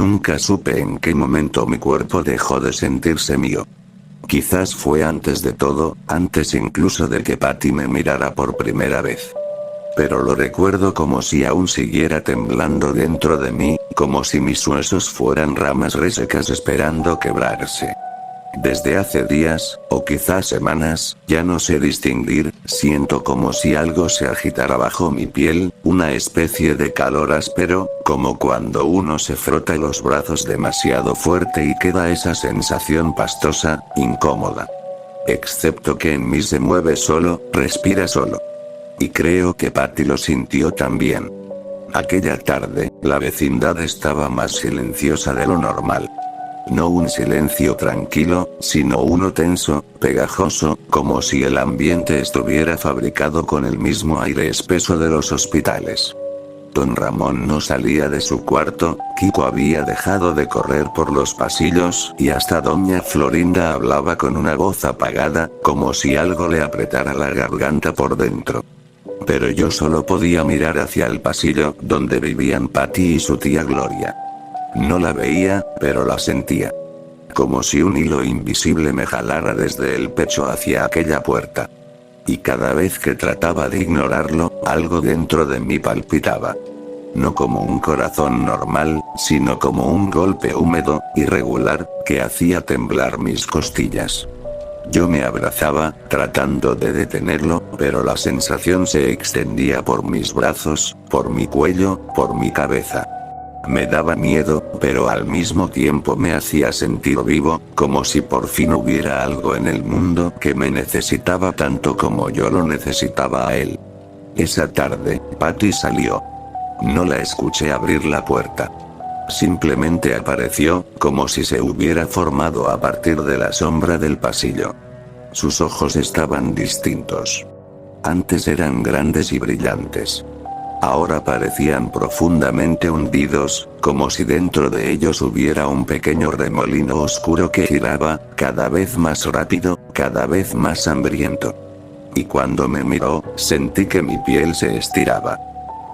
Nunca supe en qué momento mi cuerpo dejó de sentirse mío. Quizás fue antes de todo, antes incluso de que Patty me mirara por primera vez. Pero lo recuerdo como si aún siguiera temblando dentro de mí, como si mis huesos fueran ramas resecas esperando quebrarse. Desde hace días, o quizás semanas, ya no sé distinguir, siento como si algo se agitara bajo mi piel, una especie de calor áspero, como cuando uno se frota los brazos demasiado fuerte y queda esa sensación pastosa, incómoda. Excepto que en mí se mueve solo, respira solo. Y creo que Patty lo sintió también. Aquella tarde, la vecindad estaba más silenciosa de lo normal. No un silencio tranquilo, sino uno tenso, pegajoso, como si el ambiente estuviera fabricado con el mismo aire espeso de los hospitales. Don Ramón no salía de su cuarto, Kiko había dejado de correr por los pasillos y hasta doña Florinda hablaba con una voz apagada, como si algo le apretara la garganta por dentro. Pero yo solo podía mirar hacia el pasillo donde vivían Patty y su tía Gloria. No la veía, pero la sentía. Como si un hilo invisible me jalara desde el pecho hacia aquella puerta. Y cada vez que trataba de ignorarlo, algo dentro de mí palpitaba. No como un corazón normal, sino como un golpe húmedo, irregular, que hacía temblar mis costillas. Yo me abrazaba, tratando de detenerlo, pero la sensación se extendía por mis brazos, por mi cuello, por mi cabeza. Me daba miedo, pero al mismo tiempo me hacía sentir vivo, como si por fin hubiera algo en el mundo que me necesitaba tanto como yo lo necesitaba a él. Esa tarde, Patty salió. No la escuché abrir la puerta. Simplemente apareció, como si se hubiera formado a partir de la sombra del pasillo. Sus ojos estaban distintos. Antes eran grandes y brillantes. Ahora parecían profundamente hundidos, como si dentro de ellos hubiera un pequeño remolino oscuro que giraba, cada vez más rápido, cada vez más hambriento. Y cuando me miró, sentí que mi piel se estiraba.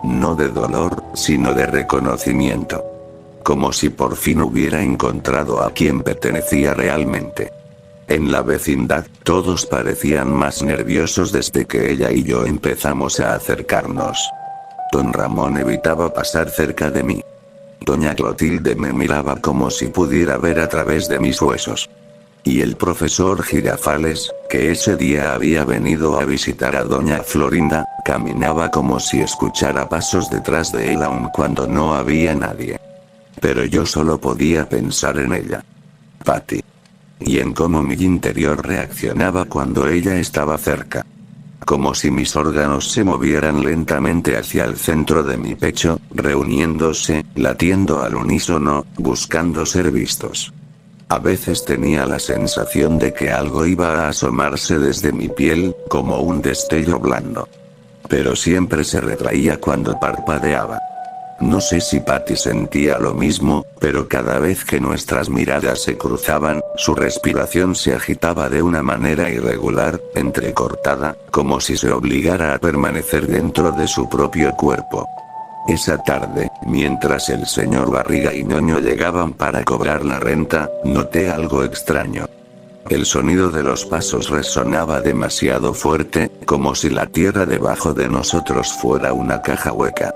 No de dolor, sino de reconocimiento. Como si por fin hubiera encontrado a quien pertenecía realmente. En la vecindad, todos parecían más nerviosos desde que ella y yo empezamos a acercarnos. Don Ramón evitaba pasar cerca de mí. Doña Clotilde me miraba como si pudiera ver a través de mis huesos. Y el profesor Girafales, que ese día había venido a visitar a doña Florinda, caminaba como si escuchara pasos detrás de él aun cuando no había nadie. Pero yo solo podía pensar en ella. Patty. Y en cómo mi interior reaccionaba cuando ella estaba cerca. Como si mis órganos se movieran lentamente hacia el centro de mi pecho, reuniéndose, latiendo al unísono, buscando ser vistos. A veces tenía la sensación de que algo iba a asomarse desde mi piel, como un destello blando. Pero siempre se retraía cuando parpadeaba. No sé si Patty sentía lo mismo, pero cada vez que nuestras miradas se cruzaban, su respiración se agitaba de una manera irregular, entrecortada, como si se obligara a permanecer dentro de su propio cuerpo. Esa tarde, mientras el señor Barriga y Ñoño llegaban para cobrar la renta, noté algo extraño. El sonido de los pasos resonaba demasiado fuerte, como si la tierra debajo de nosotros fuera una caja hueca.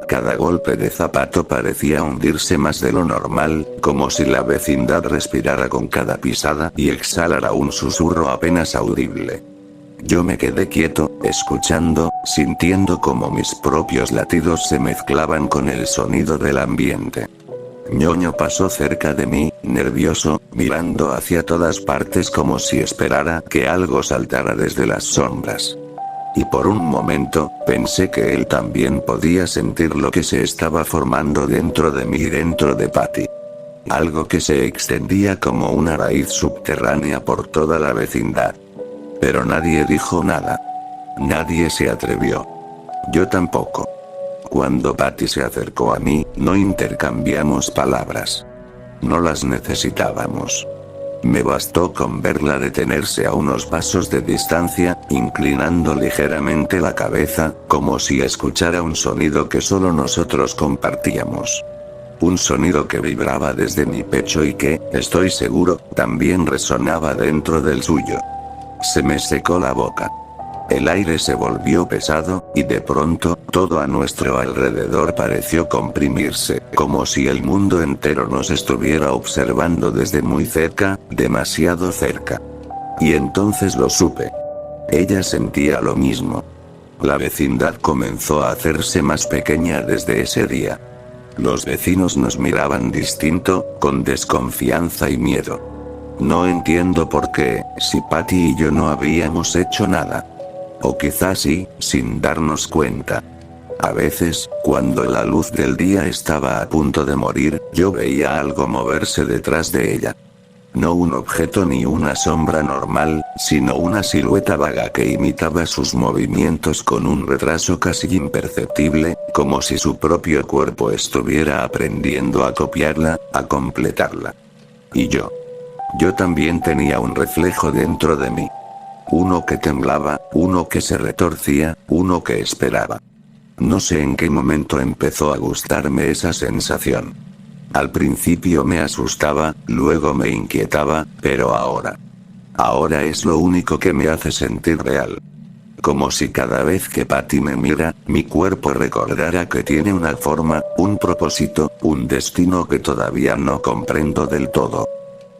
Cada golpe de zapato parecía hundirse más de lo normal, como si la vecindad respirara con cada pisada y exhalara un susurro apenas audible. Yo me quedé quieto, escuchando, sintiendo como mis propios latidos se mezclaban con el sonido del ambiente. Ñoño pasó cerca de mí, nervioso, mirando hacia todas partes como si esperara que algo saltara desde las sombras. Y por un momento, pensé que él también podía sentir lo que se estaba formando dentro de mí y dentro de Patty. Algo que se extendía como una raíz subterránea por toda la vecindad. Pero nadie dijo nada. Nadie se atrevió. Yo tampoco. Cuando Patty se acercó a mí, no intercambiamos palabras. No las necesitábamos. Me bastó con verla detenerse a unos pasos de distancia, inclinando ligeramente la cabeza, como si escuchara un sonido que solo nosotros compartíamos. Un sonido que vibraba desde mi pecho y que, estoy seguro, también resonaba dentro del suyo. Se me secó la boca. El aire se volvió pesado, y de pronto, todo a nuestro alrededor pareció comprimirse, como si el mundo entero nos estuviera observando desde muy cerca, demasiado cerca. Y entonces lo supe. Ella sentía lo mismo. La vecindad comenzó a hacerse más pequeña desde ese día. Los vecinos nos miraban distinto, con desconfianza y miedo. No entiendo por qué, si Patty y yo no habíamos hecho nada. O quizás sí, sin darnos cuenta. A veces, cuando la luz del día estaba a punto de morir, yo veía algo moverse detrás de ella. No un objeto ni una sombra normal, sino una silueta vaga que imitaba sus movimientos con un retraso casi imperceptible, como si su propio cuerpo estuviera aprendiendo a copiarla, a completarla. Y yo también tenía un reflejo dentro de mí. Uno que temblaba, uno que se retorcía, uno que esperaba. No sé en qué momento empezó a gustarme esa sensación. Al principio me asustaba, luego me inquietaba, pero ahora es lo único que me hace sentir real. Como si cada vez que Patty me mira, mi cuerpo recordara que tiene una forma, un propósito, un destino que todavía no comprendo del todo.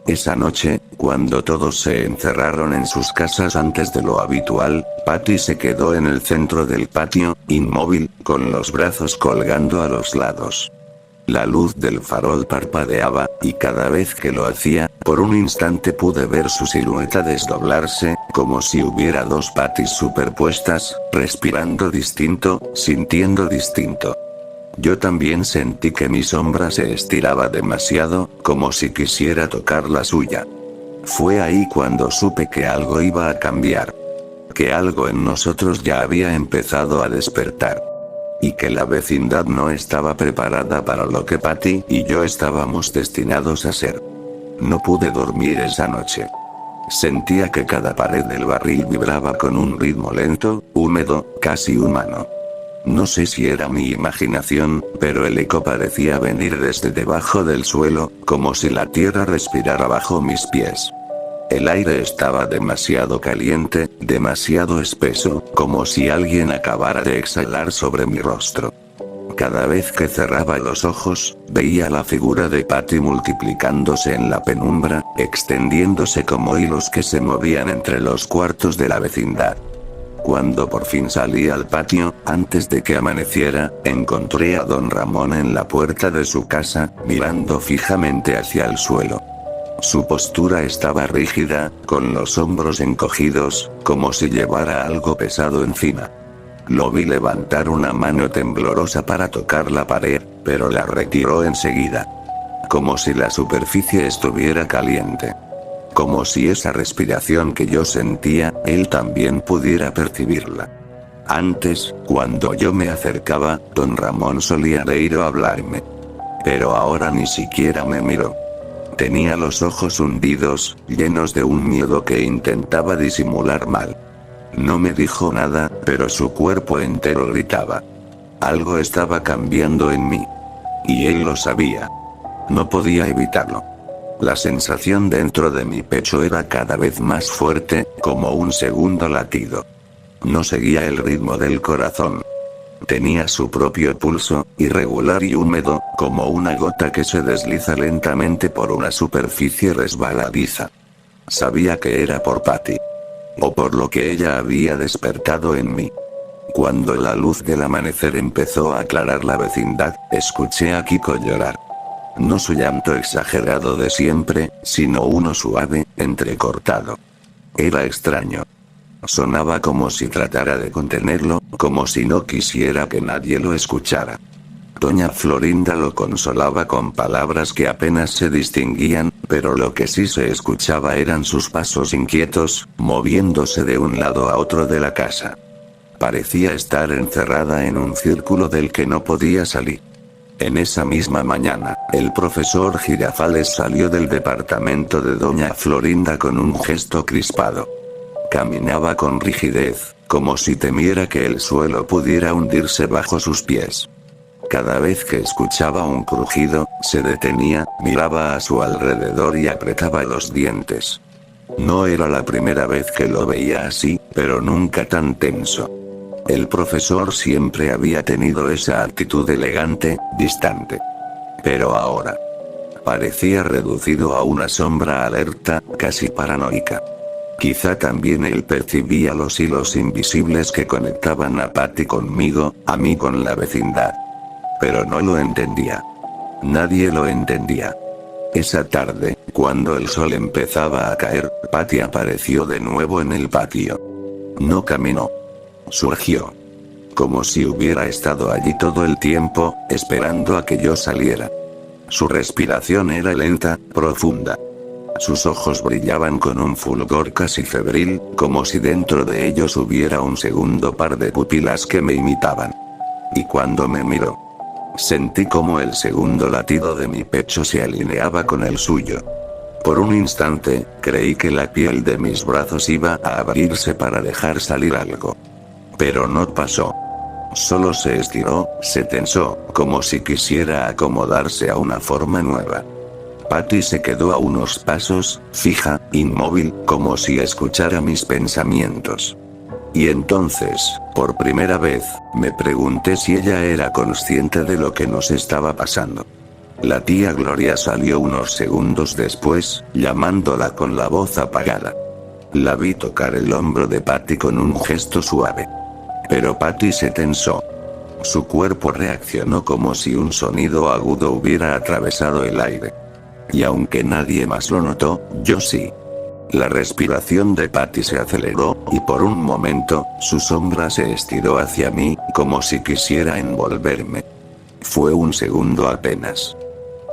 Esa noche, cuando todos se encerraron en sus casas antes de lo habitual, Patty se quedó en el centro del patio, inmóvil, con los brazos colgando a los lados. La luz del farol parpadeaba, y cada vez que lo hacía, por un instante pude ver su silueta desdoblarse, como si hubiera dos Pattys superpuestas, respirando distinto, sintiendo distinto. Yo también sentí que mi sombra se estiraba demasiado, como si quisiera tocar la suya. Fue ahí cuando supe que algo iba a cambiar. Que algo en nosotros ya había empezado a despertar. Y que la vecindad no estaba preparada para lo que Patty y yo estábamos destinados a ser. No pude dormir esa noche. Sentía que cada pared del barril vibraba con un ritmo lento, húmedo, casi humano. No sé si era mi imaginación, pero el eco parecía venir desde debajo del suelo, como si la tierra respirara bajo mis pies. El aire estaba demasiado caliente, demasiado espeso, como si alguien acabara de exhalar sobre mi rostro. Cada vez que cerraba los ojos, veía la figura de Patty multiplicándose en la penumbra, extendiéndose como hilos que se movían entre los cuartos de la vecindad. Cuando por fin salí al patio, antes de que amaneciera, encontré a don Ramón en la puerta de su casa, mirando fijamente hacia el suelo. Su postura estaba rígida, con los hombros encogidos, como si llevara algo pesado encima. Lo vi levantar una mano temblorosa para tocar la pared, pero la retiró enseguida. Como si la superficie estuviera caliente. Como si esa respiración que yo sentía, él también pudiera percibirla. Antes, cuando yo me acercaba, don Ramón solía reír o hablarme. Pero ahora ni siquiera me miró. Tenía los ojos hundidos, llenos de un miedo que intentaba disimular mal. No me dijo nada, pero su cuerpo entero gritaba. Algo estaba cambiando en mí. Y él lo sabía. No podía evitarlo. La sensación dentro de mi pecho era cada vez más fuerte, como un segundo latido. No seguía el ritmo del corazón. Tenía su propio pulso, irregular y húmedo, como una gota que se desliza lentamente por una superficie resbaladiza. Sabía que era por Patty. O por lo que ella había despertado en mí. Cuando la luz del amanecer empezó a aclarar la vecindad, escuché a Kiko llorar. No su llanto exagerado de siempre, sino uno suave, entrecortado. Era extraño. Sonaba como si tratara de contenerlo, como si no quisiera que nadie lo escuchara. Doña Florinda lo consolaba con palabras que apenas se distinguían, pero lo que sí se escuchaba eran sus pasos inquietos, moviéndose de un lado a otro de la casa. Parecía estar encerrada en un círculo del que no podía salir. En esa misma mañana, el profesor Girafales salió del departamento de doña Florinda con un gesto crispado. Caminaba con rigidez, como si temiera que el suelo pudiera hundirse bajo sus pies. Cada vez que escuchaba un crujido, se detenía, miraba a su alrededor y apretaba los dientes. No era la primera vez que lo veía así, pero nunca tan tenso. El profesor siempre había tenido esa actitud elegante, distante. Pero ahora parecía reducido a una sombra alerta, casi paranoica. Quizá también él percibía los hilos invisibles que conectaban a Patty conmigo, a mí con la vecindad. Pero no lo entendía. Nadie lo entendía. Esa tarde, cuando el sol empezaba a caer, Patty apareció de nuevo en el patio. No caminó. Surgió. Como si hubiera estado allí todo el tiempo, esperando a que yo saliera. Su respiración era lenta, profunda. Sus ojos brillaban con un fulgor casi febril, como si dentro de ellos hubiera un segundo par de pupilas que me imitaban. Y cuando me miró, sentí como el segundo latido de mi pecho se alineaba con el suyo. Por un instante, creí que la piel de mis brazos iba a abrirse para dejar salir algo. Pero no pasó. Solo se estiró, se tensó, como si quisiera acomodarse a una forma nueva. Patty se quedó a unos pasos, fija, inmóvil, como si escuchara mis pensamientos. Y entonces, por primera vez, me pregunté si ella era consciente de lo que nos estaba pasando. La tía Gloria salió unos segundos después, llamándola con la voz apagada. La vi tocar el hombro de Patty con un gesto suave. Pero Patty se tensó. Su cuerpo reaccionó como si un sonido agudo hubiera atravesado el aire. Y aunque nadie más lo notó, yo sí. La respiración de Patty se aceleró, y por un momento, su sombra se estiró hacia mí, como si quisiera envolverme. Fue un segundo apenas.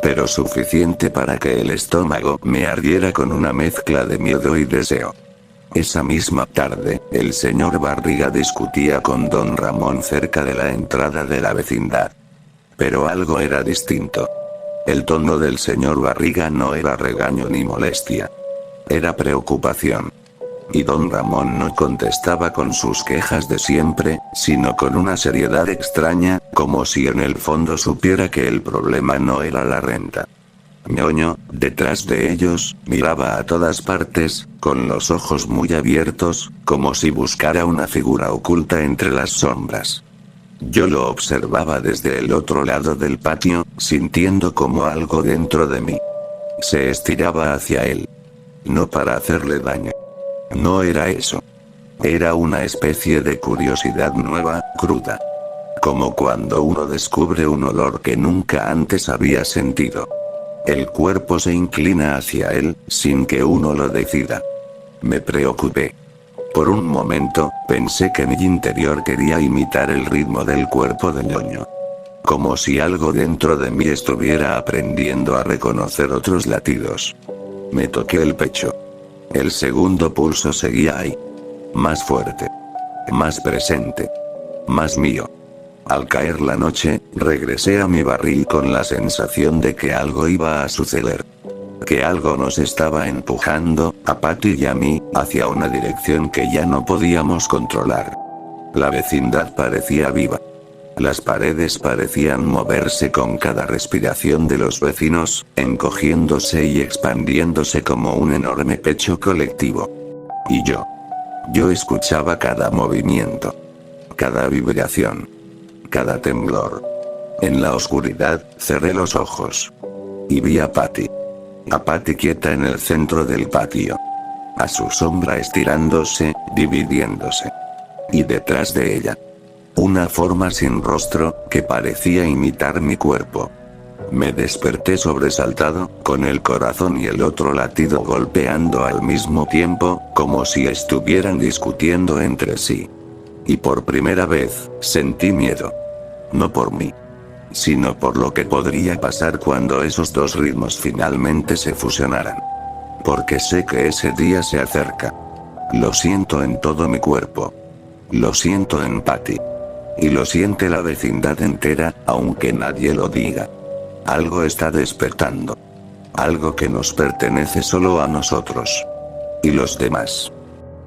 Pero suficiente para que el estómago me ardiera con una mezcla de miedo y deseo. Esa misma tarde, el señor Barriga discutía con don Ramón cerca de la entrada de la vecindad. Pero algo era distinto. El tono del señor Barriga no era regaño ni molestia. Era preocupación. Y don Ramón no contestaba con sus quejas de siempre, sino con una seriedad extraña, como si en el fondo supiera que el problema no era la renta. Ñoño, detrás de ellos, miraba a todas partes, con los ojos muy abiertos, como si buscara una figura oculta entre las sombras. Yo lo observaba desde el otro lado del patio, sintiendo como algo dentro de mí se estiraba hacia él. No para hacerle daño. No era eso. Era una especie de curiosidad nueva, cruda. Como cuando uno descubre un olor que nunca antes había sentido. El cuerpo se inclina hacia él, sin que uno lo decida. Me preocupé. Por un momento, pensé que mi interior quería imitar el ritmo del cuerpo de Ñoño. Como si algo dentro de mí estuviera aprendiendo a reconocer otros latidos. Me toqué el pecho. El segundo pulso seguía ahí. Más fuerte. Más presente. Más mío. Al caer la noche, regresé a mi barril con la sensación de que algo iba a suceder. Que algo nos estaba empujando, a Patty y a mí, hacia una dirección que ya no podíamos controlar. La vecindad parecía viva. Las paredes parecían moverse con cada respiración de los vecinos, encogiéndose y expandiéndose como un enorme pecho colectivo. Y yo escuchaba cada movimiento. Cada vibración. Cada temblor. En la oscuridad, cerré los ojos. Y vi a Patty. A Patty quieta en el centro del patio. A su sombra estirándose, dividiéndose. Y detrás de ella, una forma sin rostro, que parecía imitar mi cuerpo. Me desperté sobresaltado, con el corazón y el otro latido golpeando al mismo tiempo, como si estuvieran discutiendo entre sí. Y por primera vez, sentí miedo. No por mí, sino por lo que podría pasar cuando esos dos ritmos finalmente se fusionaran. Porque sé que ese día se acerca. Lo siento en todo mi cuerpo. Lo siento en Patty. Y lo siente la vecindad entera, aunque nadie lo diga. Algo está despertando. Algo que nos pertenece solo a nosotros. Y los demás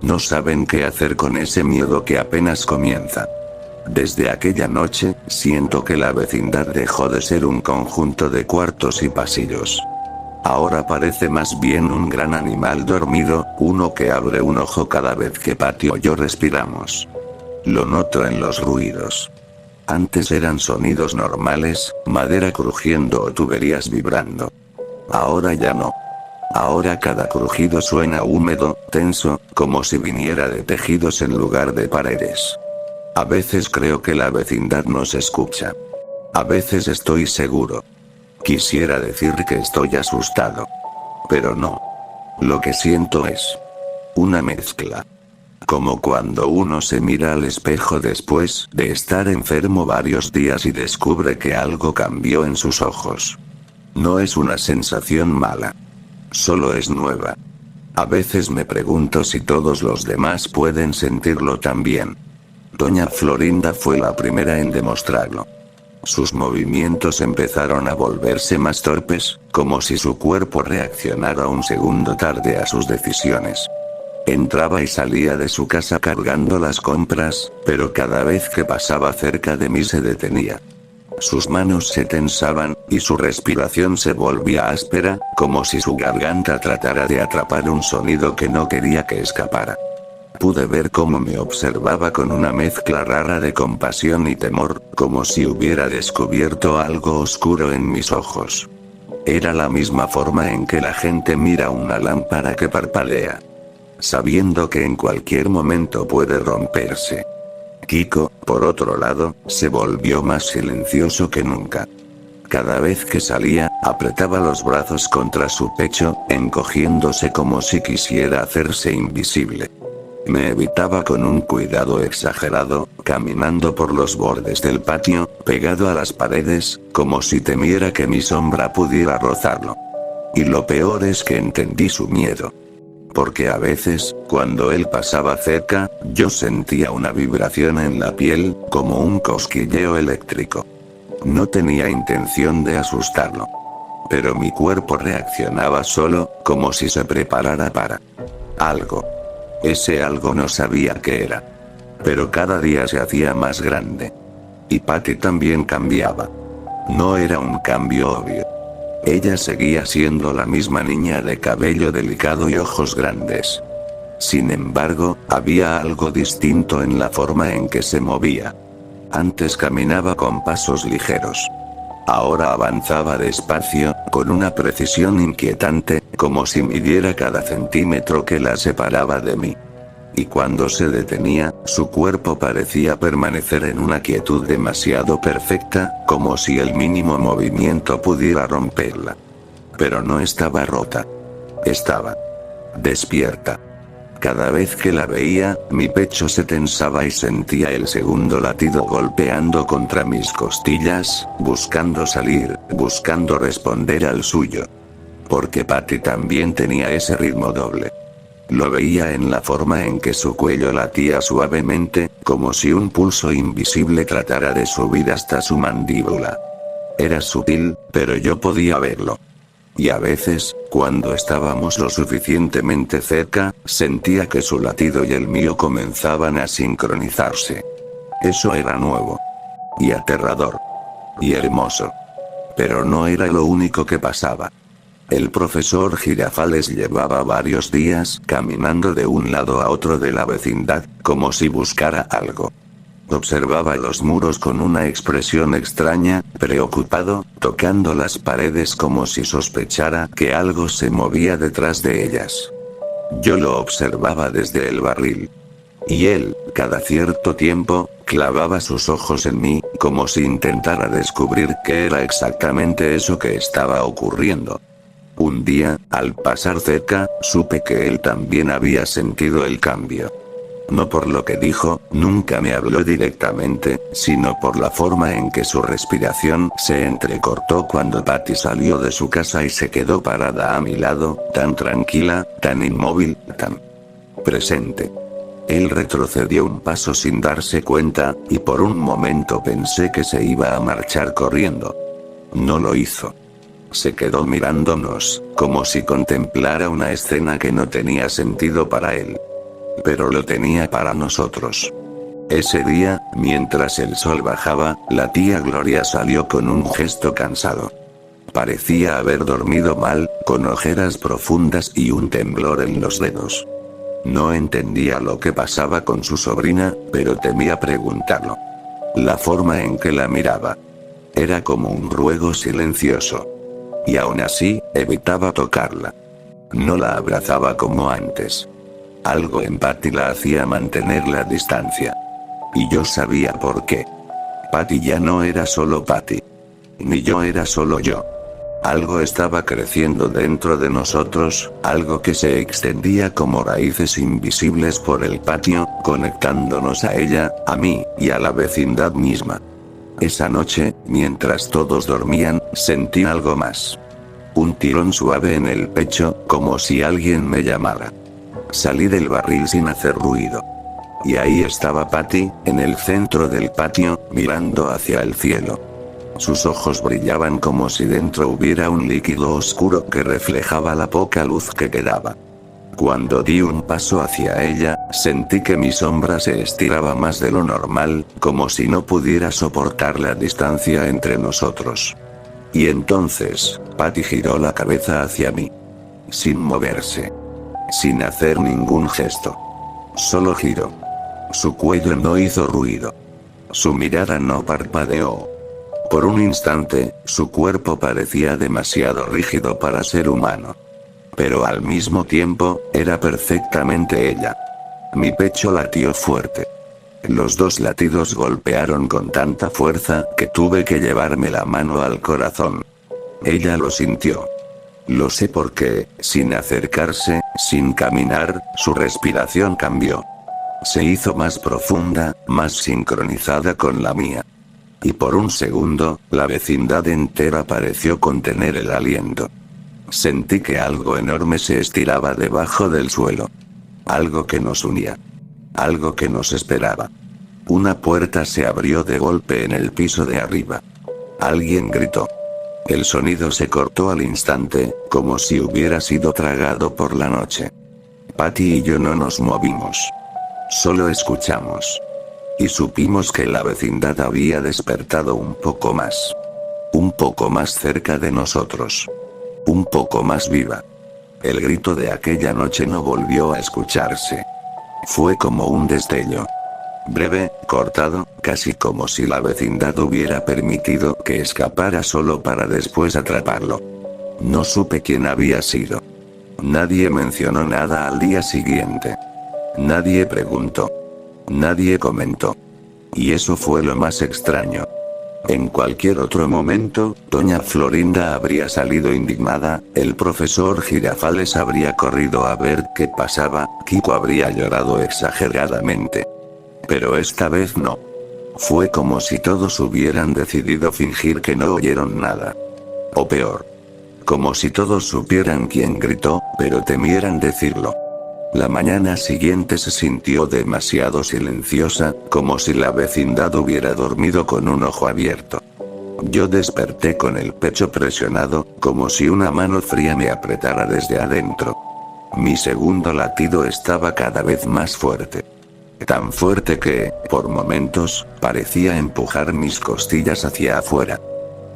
no saben qué hacer con ese miedo que apenas comienza. Desde aquella noche, siento que la vecindad dejó de ser un conjunto de cuartos y pasillos. Ahora parece más bien un gran animal dormido, uno que abre un ojo cada vez que Patty o yo respiramos. Lo noto en los ruidos. Antes eran sonidos normales, madera crujiendo o tuberías vibrando. Ahora ya no. Ahora cada crujido suena húmedo, tenso, como si viniera de tejidos en lugar de paredes. A veces creo que la vecindad nos escucha. A veces estoy seguro. Quisiera decir que estoy asustado. Pero no. Lo que siento es una mezcla. Como cuando uno se mira al espejo después de estar enfermo varios días y descubre que algo cambió en sus ojos. No es una sensación mala. Solo es nueva. A veces me pregunto si todos los demás pueden sentirlo también. Doña Florinda fue la primera en demostrarlo. Sus movimientos empezaron a volverse más torpes, como si su cuerpo reaccionara un segundo tarde a sus decisiones. Entraba y salía de su casa cargando las compras, pero cada vez que pasaba cerca de mí se detenía. Sus manos se tensaban, y su respiración se volvía áspera, como si su garganta tratara de atrapar un sonido que no quería que escapara. Pude ver cómo me observaba con una mezcla rara de compasión y temor, como si hubiera descubierto algo oscuro en mis ojos. Era la misma forma en que la gente mira una lámpara que parpadea, sabiendo que en cualquier momento puede romperse. Kiko, por otro lado, se volvió más silencioso que nunca. Cada vez que salía, apretaba los brazos contra su pecho, encogiéndose como si quisiera hacerse invisible. Me evitaba con un cuidado exagerado, caminando por los bordes del patio, pegado a las paredes, como si temiera que mi sombra pudiera rozarlo. Y lo peor es que entendí su miedo. Porque a veces, cuando él pasaba cerca, yo sentía una vibración en la piel, como un cosquilleo eléctrico. No tenía intención de asustarlo. Pero mi cuerpo reaccionaba solo, como si se preparara para algo. Ese algo no sabía qué era. Pero cada día se hacía más grande. Y Patty también cambiaba. No era un cambio obvio. Ella seguía siendo la misma niña de cabello delicado y ojos grandes. Sin embargo, había algo distinto en la forma en que se movía. Antes caminaba con pasos ligeros. Ahora avanzaba despacio, con una precisión inquietante, como si midiera cada centímetro que la separaba de mí. Y cuando se detenía, su cuerpo parecía permanecer en una quietud demasiado perfecta, como si el mínimo movimiento pudiera romperla. Pero no estaba rota. Estaba despierta. Cada vez que la veía, mi pecho se tensaba y sentía el segundo latido golpeando contra mis costillas, buscando salir, buscando responder al suyo. Porque Patty también tenía ese ritmo doble. Lo veía en la forma en que su cuello latía suavemente, como si un pulso invisible tratara de subir hasta su mandíbula. Era sutil, pero yo podía verlo. Y a veces, cuando estábamos lo suficientemente cerca, sentía que su latido y el mío comenzaban a sincronizarse. Eso era nuevo. Y aterrador. Y hermoso. Pero no era lo único que pasaba. El profesor Girafales llevaba varios días caminando de un lado a otro de la vecindad, como si buscara algo. Observaba los muros con una expresión extraña, preocupado, tocando las paredes como si sospechara que algo se movía detrás de ellas. Yo lo observaba desde el barril. Y él, cada cierto tiempo, clavaba sus ojos en mí, como si intentara descubrir qué era exactamente eso que estaba ocurriendo. Un día, al pasar cerca, supe que él también había sentido el cambio. No por lo que dijo, nunca me habló directamente, sino por la forma en que su respiración se entrecortó cuando Patty salió de su casa y se quedó parada a mi lado, tan tranquila, tan inmóvil, tan presente. Él retrocedió un paso sin darse cuenta, y por un momento pensé que se iba a marchar corriendo. No lo hizo. Se quedó mirándonos, como si contemplara una escena que no tenía sentido para él. Pero lo tenía para nosotros. Ese día, mientras el sol bajaba, la tía Gloria salió con un gesto cansado. Parecía haber dormido mal, con ojeras profundas y un temblor en los dedos. No entendía lo que pasaba con su sobrina, pero temía preguntarlo. La forma en que la miraba era como un ruego silencioso. Y aún así, evitaba tocarla. No la abrazaba como antes. Algo en Patty la hacía mantener la distancia. Y yo sabía por qué. Patty ya no era solo Patty. Ni yo era solo yo. Algo estaba creciendo dentro de nosotros, algo que se extendía como raíces invisibles por el patio, conectándonos a ella, a mí, y a la vecindad misma. Esa noche, mientras todos dormían, sentí algo más. Un tirón suave en el pecho, como si alguien me llamara. Salí del barril sin hacer ruido. Y ahí estaba Patty, en el centro del patio, mirando hacia el cielo. Sus ojos brillaban como si dentro hubiera un líquido oscuro que reflejaba la poca luz que quedaba. Cuando di un paso hacia ella, sentí que mi sombra se estiraba más de lo normal, como si no pudiera soportar la distancia entre nosotros. Y entonces, Patty giró la cabeza hacia mí. Sin moverse. Sin hacer ningún gesto. Solo giró. Su cuello no hizo ruido. Su mirada no parpadeó. Por un instante, su cuerpo parecía demasiado rígido para ser humano. Pero al mismo tiempo, era perfectamente ella. Mi pecho latió fuerte. Los dos latidos golpearon con tanta fuerza que tuve que llevarme la mano al corazón. Ella lo sintió. Lo sé porque, sin acercarse, sin caminar, su respiración cambió. Se hizo más profunda, más sincronizada con la mía. Y por un segundo, la vecindad entera pareció contener el aliento. Sentí que algo enorme se estiraba debajo del suelo. Algo que nos unía. Algo que nos esperaba. Una puerta se abrió de golpe en el piso de arriba. Alguien gritó. El sonido se cortó al instante, como si hubiera sido tragado por la noche. Patty y yo no nos movimos. Solo escuchamos. Y supimos que la vecindad había despertado un poco más. Un poco más cerca de nosotros. Un poco más viva. El grito de aquella noche no volvió a escucharse. Fue como un destello. Breve, cortado, casi como si la vecindad hubiera permitido que escapara solo para después atraparlo. No supe quién había sido. Nadie mencionó nada al día siguiente. Nadie preguntó. Nadie comentó. Y eso fue lo más extraño. En cualquier otro momento, doña Florinda habría salido indignada, el profesor Girafales habría corrido a ver qué pasaba, Kiko habría llorado exageradamente. Pero esta vez no. Fue como si todos hubieran decidido fingir que no oyeron nada. O peor. Como si todos supieran quién gritó, pero temieran decirlo. La mañana siguiente se sintió demasiado silenciosa, como si la vecindad hubiera dormido con un ojo abierto. Yo desperté con el pecho presionado, como si una mano fría me apretara desde adentro. Mi segundo latido estaba cada vez más fuerte. Tan fuerte que, por momentos, parecía empujar mis costillas hacia afuera.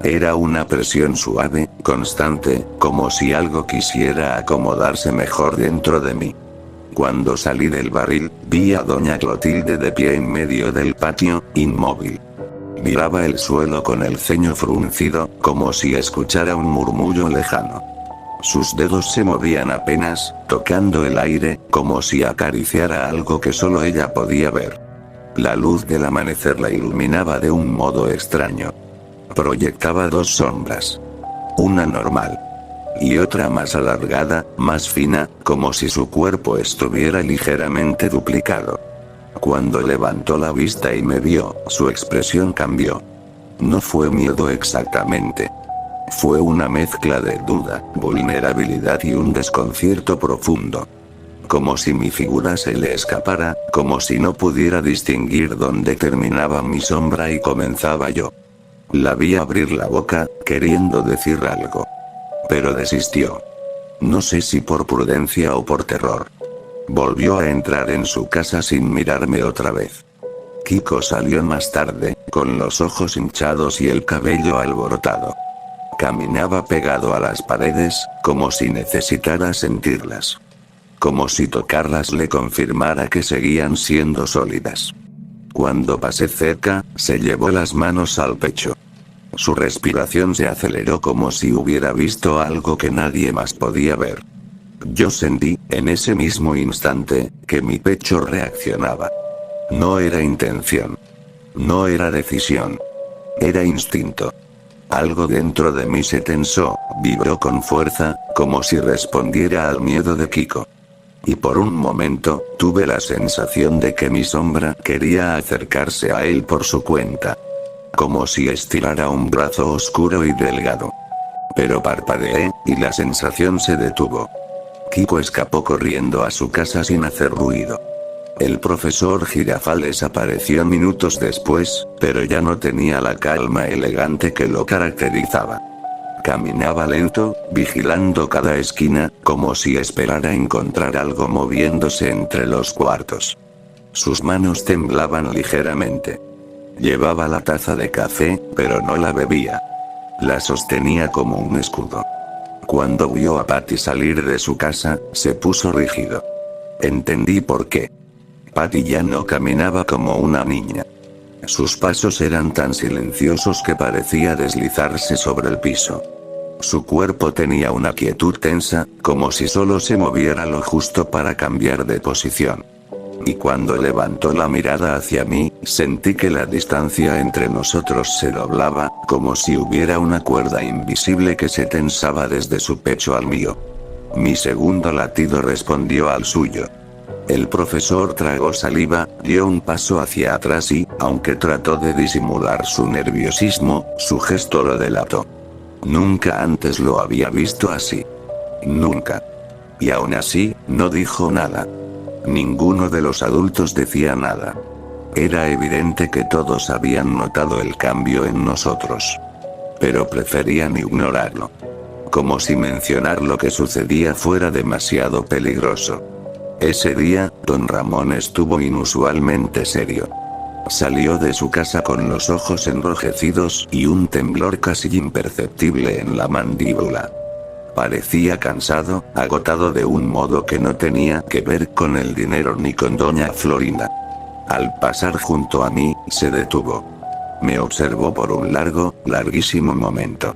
Era una presión suave, constante, como si algo quisiera acomodarse mejor dentro de mí. Cuando salí del barril, vi a doña Clotilde de pie en medio del patio, inmóvil. Miraba el suelo con el ceño fruncido, como si escuchara un murmullo lejano. Sus dedos se movían apenas, tocando el aire, como si acariciara algo que solo ella podía ver. La luz del amanecer la iluminaba de un modo extraño. Proyectaba dos sombras. Una normal. Y otra más alargada, más fina, como si su cuerpo estuviera ligeramente duplicado. Cuando levantó la vista y me vio, su expresión cambió. No fue miedo exactamente. Fue una mezcla de duda, vulnerabilidad y un desconcierto profundo. Como si mi figura se le escapara, como si no pudiera distinguir dónde terminaba mi sombra y comenzaba yo. La vi abrir la boca, queriendo decir algo. Pero desistió. No sé si por prudencia o por terror. Volvió a entrar en su casa sin mirarme otra vez. Kiko salió más tarde, con los ojos hinchados y el cabello alborotado. Caminaba pegado a las paredes, como si necesitara sentirlas. Como si tocarlas le confirmara que seguían siendo sólidas. Cuando pasé cerca, se llevó las manos al pecho. Su respiración se aceleró como si hubiera visto algo que nadie más podía ver. Yo sentí, en ese mismo instante, que mi pecho reaccionaba. No era intención. No era decisión. Era instinto. Algo dentro de mí se tensó, vibró con fuerza, como si respondiera al miedo de Kiko. Y por un momento, tuve la sensación de que mi sombra quería acercarse a él por su cuenta. Como si estirara un brazo oscuro y delgado. Pero parpadeé, y la sensación se detuvo. Kiko escapó corriendo a su casa sin hacer ruido. El profesor Girafales apareció minutos después, pero ya no tenía la calma elegante que lo caracterizaba. Caminaba lento, vigilando cada esquina, como si esperara encontrar algo moviéndose entre los cuartos. Sus manos temblaban ligeramente. Llevaba la taza de café, pero no la bebía. La sostenía como un escudo. Cuando vio a Patty salir de su casa, se puso rígido. Entendí por qué. Patty ya no caminaba como una niña. Sus pasos eran tan silenciosos que parecía deslizarse sobre el piso. Su cuerpo tenía una quietud tensa, como si solo se moviera lo justo para cambiar de posición. Y cuando levantó la mirada hacia mí, sentí que la distancia entre nosotros se doblaba, como si hubiera una cuerda invisible que se tensaba desde su pecho al mío. Mi segundo latido respondió al suyo. El profesor tragó saliva, dio un paso hacia atrás y, aunque trató de disimular su nerviosismo, su gesto lo delató. Nunca antes lo había visto así. Nunca. Y aún así, no dijo nada. Ninguno de los adultos decía nada. Era evidente que todos habían notado el cambio en nosotros. Pero preferían ignorarlo. Como si mencionar lo que sucedía fuera demasiado peligroso. Ese día, don Ramón estuvo inusualmente serio. Salió de su casa con los ojos enrojecidos y un temblor casi imperceptible en la mandíbula. Parecía cansado, agotado de un modo que no tenía que ver con el dinero ni con doña Florinda. Al pasar junto a mí, se detuvo. Me observó por un larguísimo momento.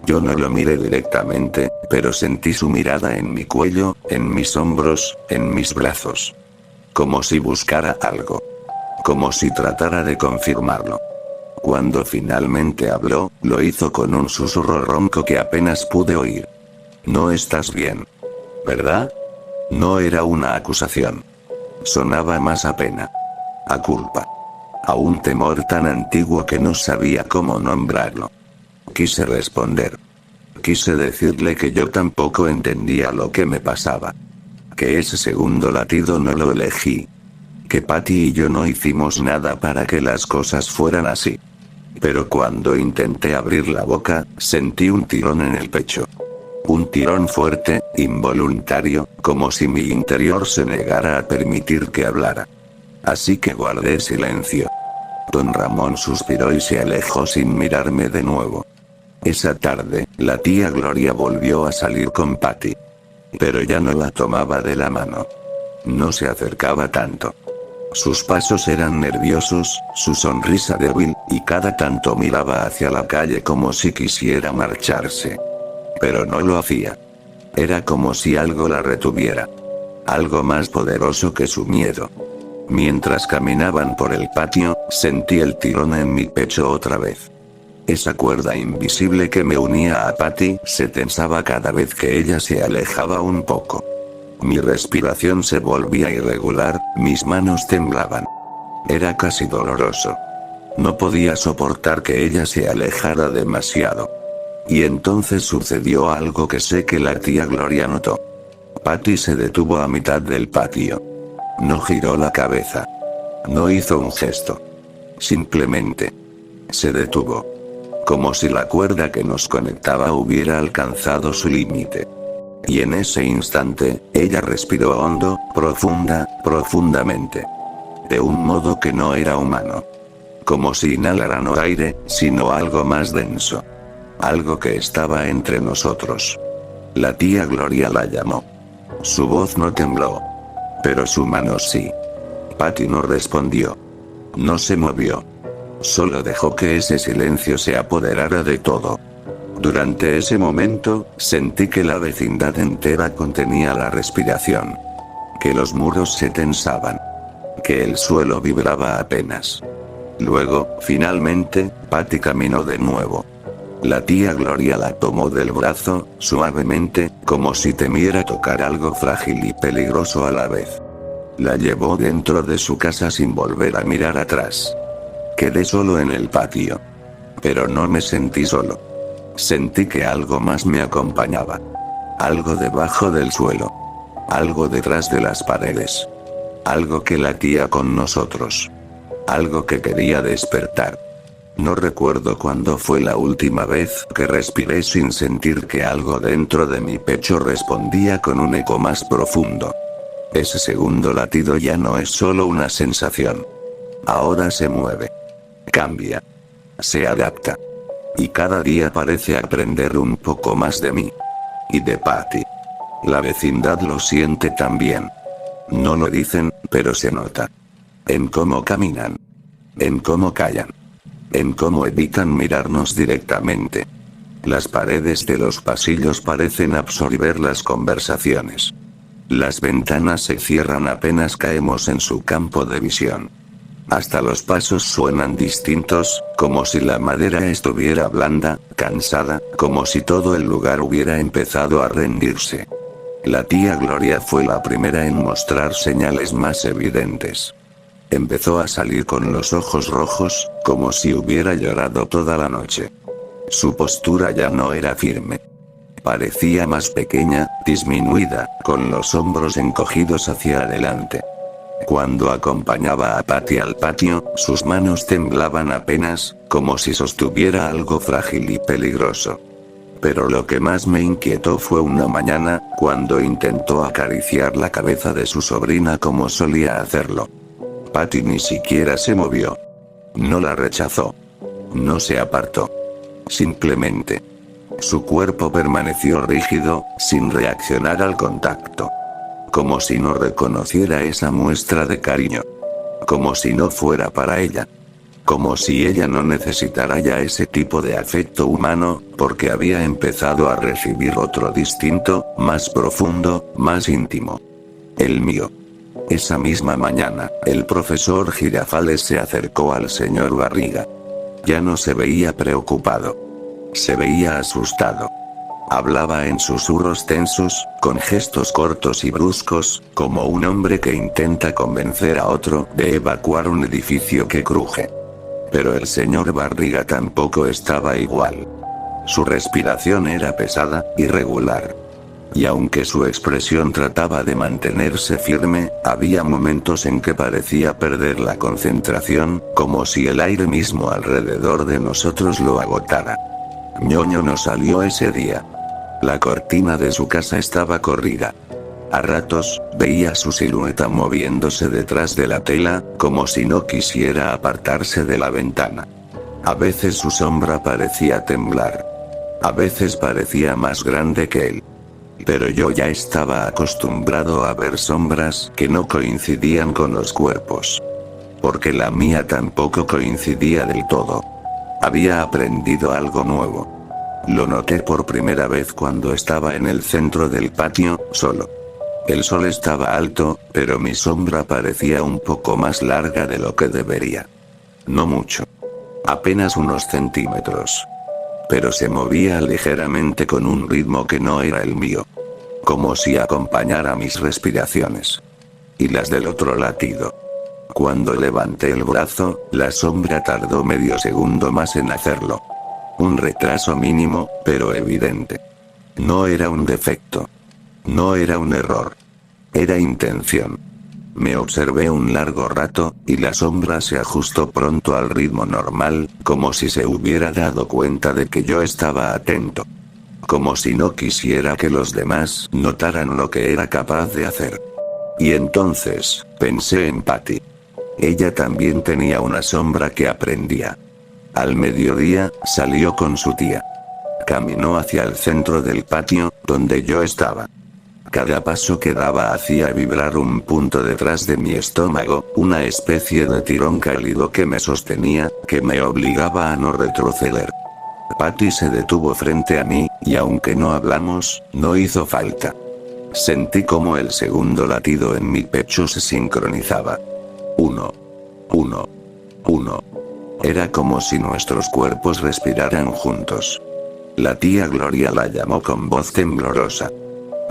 Yo no lo miré directamente, pero sentí su mirada en mi cuello, en mis hombros, en mis brazos. Como si buscara algo. Como si tratara de confirmarlo. Cuando finalmente habló, lo hizo con un susurro ronco que apenas pude oír. No estás bien. ¿Verdad? No era una acusación. Sonaba más a pena. A culpa. A un temor tan antiguo que no sabía cómo nombrarlo. Quise responder. Quise decirle que yo tampoco entendía lo que me pasaba. Que ese segundo latido no lo elegí. Que Patty y yo no hicimos nada para que las cosas fueran así. Pero cuando intenté abrir la boca, sentí un tirón en el pecho. Un tirón fuerte, involuntario, como si mi interior se negara a permitir que hablara. Así que guardé silencio. Don Ramón suspiró y se alejó sin mirarme de nuevo. Esa tarde, la tía Gloria volvió a salir con Patty. Pero ya no la tomaba de la mano. No se acercaba tanto. Sus pasos eran nerviosos, su sonrisa débil, y cada tanto miraba hacia la calle como si quisiera marcharse. Pero no lo hacía. Era como si algo la retuviera. Algo más poderoso que su miedo. Mientras caminaban por el patio, sentí el tirón en mi pecho otra vez. Esa cuerda invisible que me unía a Patty se tensaba cada vez que ella se alejaba un poco. Mi respiración se volvía irregular, mis manos temblaban. Era casi doloroso. No podía soportar que ella se alejara demasiado. Y entonces sucedió algo que sé que la tía Gloria notó. Patty se detuvo a mitad del patio. No giró la cabeza. No hizo un gesto. Simplemente se detuvo. Como si la cuerda que nos conectaba hubiera alcanzado su límite. Y en ese instante, ella respiró hondo, profundamente. de un modo que no era humano. Como si inhalara no aire, sino algo más denso. Algo que estaba entre nosotros. La tía Gloria la llamó. Su voz no tembló. Pero su mano sí. Patty no respondió. No se movió. Solo dejó que ese silencio se apoderara de todo. Durante ese momento, sentí que la vecindad entera contenía la respiración. Que los muros se tensaban. Que el suelo vibraba apenas. Luego, finalmente, Patty caminó de nuevo. La tía Gloria la tomó del brazo, suavemente, como si temiera tocar algo frágil y peligroso a la vez. La llevó dentro de su casa sin volver a mirar atrás. Quedé solo en el patio. Pero no me sentí solo. Sentí que algo más me acompañaba. Algo debajo del suelo. Algo detrás de las paredes. Algo que latía con nosotros. Algo que quería despertar. No recuerdo cuándo fue la última vez que respiré sin sentir que algo dentro de mi pecho respondía con un eco más profundo. Ese segundo latido ya no es solo una sensación. Ahora se mueve. Cambia. Se adapta. Y cada día parece aprender un poco más de mí. Y de Patty. La vecindad lo siente también. No lo dicen, pero se nota. En cómo caminan. En cómo callan. En cómo evitan mirarnos directamente. Las paredes de los pasillos parecen absorber las conversaciones. Las ventanas se cierran apenas caemos en su campo de visión. Hasta los pasos suenan distintos, como si la madera estuviera blanda, cansada, como si todo el lugar hubiera empezado a rendirse. La tía Gloria fue la primera en mostrar señales más evidentes. Empezó a salir con los ojos rojos, como si hubiera llorado toda la noche. Su postura ya no era firme. Parecía más pequeña, disminuida, con los hombros encogidos hacia adelante. Cuando acompañaba a Patty al patio, sus manos temblaban apenas, como si sostuviera algo frágil y peligroso. Pero lo que más me inquietó fue una mañana, cuando intentó acariciar la cabeza de su sobrina como solía hacerlo. Patty ni siquiera se movió. No la rechazó. No se apartó. Simplemente. Su cuerpo permaneció rígido, sin reaccionar al contacto. Como si no reconociera esa muestra de cariño. Como si no fuera para ella. Como si ella no necesitara ya ese tipo de afecto humano, porque había empezado a recibir otro distinto, más profundo, más íntimo. El mío. Esa misma mañana, el profesor Girafales se acercó al señor Barriga. Ya no se veía preocupado. Se veía asustado. Hablaba en susurros tensos, con gestos cortos y bruscos, como un hombre que intenta convencer a otro de evacuar un edificio que cruje. Pero el señor Barriga tampoco estaba igual. Su respiración era pesada, irregular. Y aunque su expresión trataba de mantenerse firme, había momentos en que parecía perder la concentración, como si el aire mismo alrededor de nosotros lo agotara. Ñoño no salió ese día. La cortina de su casa estaba corrida. A ratos, veía su silueta moviéndose detrás de la tela, como si no quisiera apartarse de la ventana. A veces su sombra parecía temblar. A veces parecía más grande que él. Pero yo ya estaba acostumbrado a ver sombras que no coincidían con los cuerpos. Porque la mía tampoco coincidía del todo. Había aprendido algo nuevo. Lo noté por primera vez cuando estaba en el centro del patio, solo. El sol estaba alto, pero mi sombra parecía un poco más larga de lo que debería. No mucho. Apenas unos centímetros. Pero se movía ligeramente con un ritmo que no era el mío. Como si acompañara mis respiraciones. Y las del otro latido. Cuando levanté el brazo, la sombra tardó medio segundo más en hacerlo. Un retraso mínimo, pero evidente. No era un defecto. No era un error. Era intención. Me observé un largo rato, y la sombra se ajustó pronto al ritmo normal, como si se hubiera dado cuenta de que yo estaba atento. Como si no quisiera que los demás notaran lo que era capaz de hacer. Y entonces, pensé en Patty. Ella también tenía una sombra que aprendía. Al mediodía, salió con su tía. Caminó hacia el centro del patio, donde yo estaba. Cada paso que daba hacía vibrar un punto detrás de mi estómago, una especie de tirón cálido que me sostenía, que me obligaba a no retroceder. Patty se detuvo frente a mí, y aunque no hablamos, no hizo falta. Sentí como el segundo latido en mi pecho se sincronizaba. 1, 1, 1. Era como si nuestros cuerpos respiraran juntos. La tía Gloria la llamó con voz temblorosa.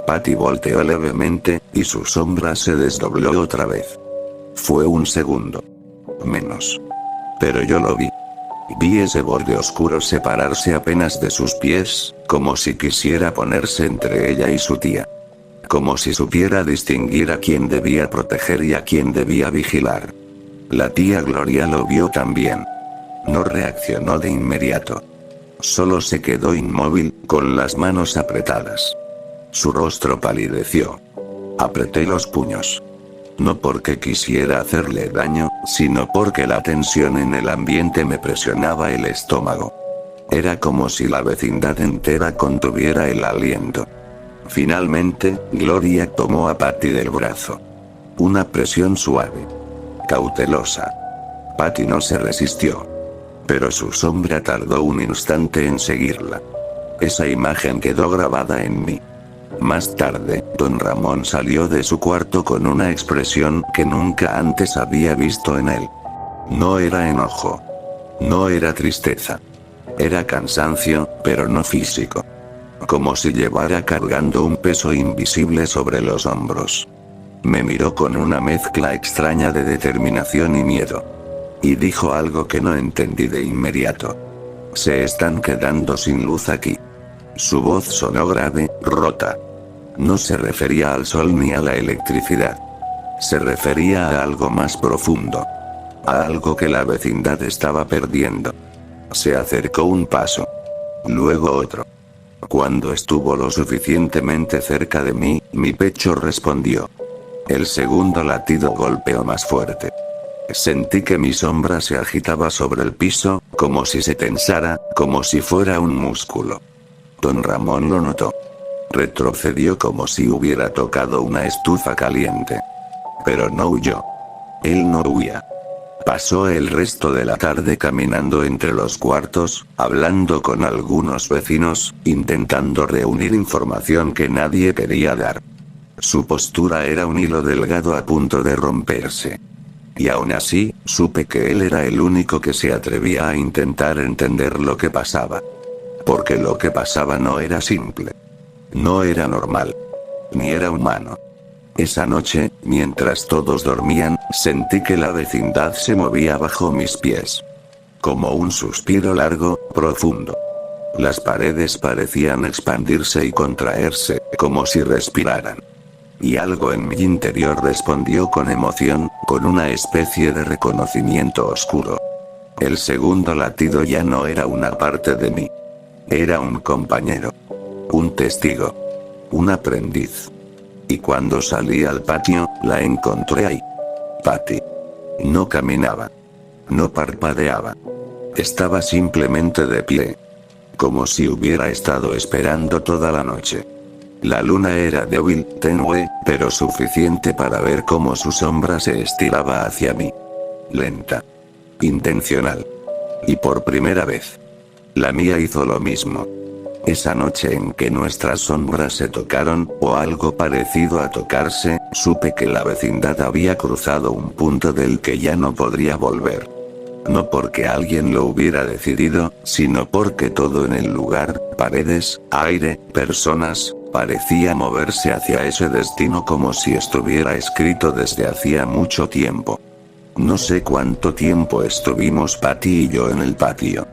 Patty volteó levemente, y su sombra se desdobló otra vez. Fue un segundo. Menos. Pero yo lo vi. Vi ese borde oscuro separarse apenas de sus pies, como si quisiera ponerse entre ella y su tía. Como si supiera distinguir a quién debía proteger y a quién debía vigilar. La tía Gloria lo vio también. No reaccionó de inmediato. Solo se quedó inmóvil, con las manos apretadas. Su rostro palideció. Apreté los puños. No porque quisiera hacerle daño, sino porque la tensión en el ambiente me presionaba el estómago. Era como si la vecindad entera contuviera el aliento. Finalmente, Gloria tomó a Patty del brazo. Una presión suave. Cautelosa. Patty no se resistió. Pero su sombra tardó un instante en seguirla. Esa imagen quedó grabada en mí. Más tarde, don Ramón salió de su cuarto con una expresión que nunca antes había visto en él. No era enojo. No era tristeza. Era cansancio, pero no físico. Como si llevara cargando un peso invisible sobre los hombros. Me miró con una mezcla extraña de determinación y miedo. Y dijo algo que no entendí de inmediato. Se están quedando sin luz aquí. Su voz sonó grave, rota. No se refería al sol ni a la electricidad. Se refería a algo más profundo. A algo que la vecindad estaba perdiendo. Se acercó un paso. Luego otro. Cuando estuvo lo suficientemente cerca de mí, mi pecho respondió. El segundo latido golpeó más fuerte. Sentí que mi sombra se agitaba sobre el piso, como si se tensara, como si fuera un músculo. Don Ramón lo notó. Retrocedió como si hubiera tocado una estufa caliente. Pero no huyó. Él no huía. Pasó el resto de la tarde caminando entre los cuartos, hablando con algunos vecinos, intentando reunir información que nadie quería dar. Su postura era un hilo delgado a punto de romperse. Y aún así, supe que él era el único que se atrevía a intentar entender lo que pasaba. Porque lo que pasaba no era simple. No era normal. Ni era humano. Esa noche, mientras todos dormían, sentí que la vecindad se movía bajo mis pies. Como un suspiro largo, profundo. Las paredes parecían expandirse y contraerse, como si respiraran. Y algo en mi interior respondió con emoción, con una especie de reconocimiento oscuro. El segundo latido ya no era una parte de mí. Era un compañero. Un testigo. Un aprendiz. Y cuando salí al patio, la encontré ahí. Patty. No caminaba. No parpadeaba. Estaba simplemente de pie. Como si hubiera estado esperando toda la noche. La luna era débil, tenue, pero suficiente para ver cómo su sombra se estiraba hacia mí. Lenta. Intencional. Y por primera vez. La mía hizo lo mismo. Esa noche en que nuestras sombras se tocaron, o algo parecido a tocarse, supe que la vecindad había cruzado un punto del que ya no podría volver. No porque alguien lo hubiera decidido, sino porque todo en el lugar, paredes, aire, personas, parecía moverse hacia ese destino como si estuviera escrito desde hacía mucho tiempo. No sé cuánto tiempo estuvimos Patty y yo en el patio.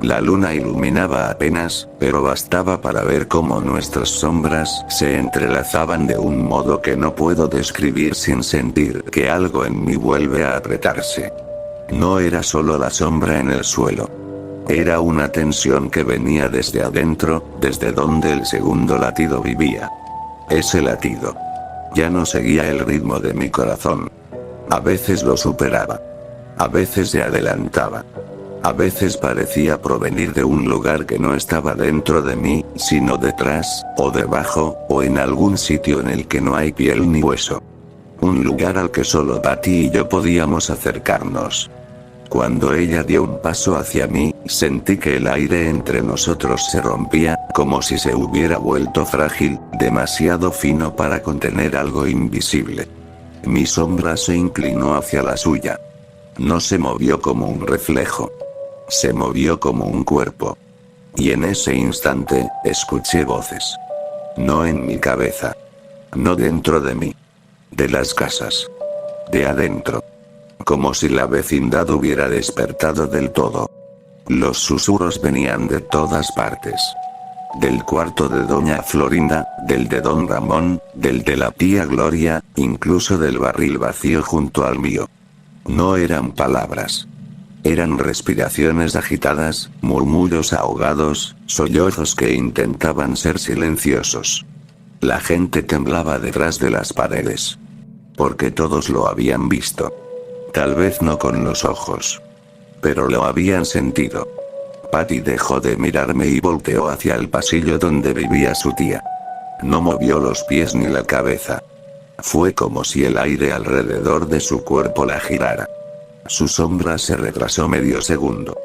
La luna iluminaba apenas, pero bastaba para ver cómo nuestras sombras se entrelazaban de un modo que no puedo describir sin sentir que algo en mí vuelve a apretarse. No era solo la sombra en el suelo. Era una tensión que venía desde adentro, desde donde el segundo latido vivía. Ese latido. Ya no seguía el ritmo de mi corazón. A veces lo superaba. A veces se adelantaba. A veces parecía provenir de un lugar que no estaba dentro de mí, sino detrás, o debajo, o en algún sitio en el que no hay piel ni hueso. Un lugar al que solo Patty y yo podíamos acercarnos. Cuando ella dio un paso hacia mí, sentí que el aire entre nosotros se rompía, como si se hubiera vuelto frágil, demasiado fino para contener algo invisible. Mi sombra se inclinó hacia la suya. No se movió como un reflejo. Se movió como un cuerpo. Y en ese instante, escuché voces. No en mi cabeza. No dentro de mí. De las casas. De adentro. Como si la vecindad hubiera despertado del todo. Los susurros venían de todas partes. Del cuarto de doña Florinda, del de don Ramón, del de la tía Gloria, incluso del barril vacío junto al mío. No eran palabras. Eran respiraciones agitadas, murmullos ahogados, sollozos que intentaban ser silenciosos. La gente temblaba detrás de las paredes. Porque todos lo habían visto. Tal vez no con los ojos. Pero lo habían sentido. Patty dejó de mirarme y volteó hacia el pasillo donde vivía su tía. No movió los pies ni la cabeza. Fue como si el aire alrededor de su cuerpo la girara. Su sombra se retrasó medio segundo.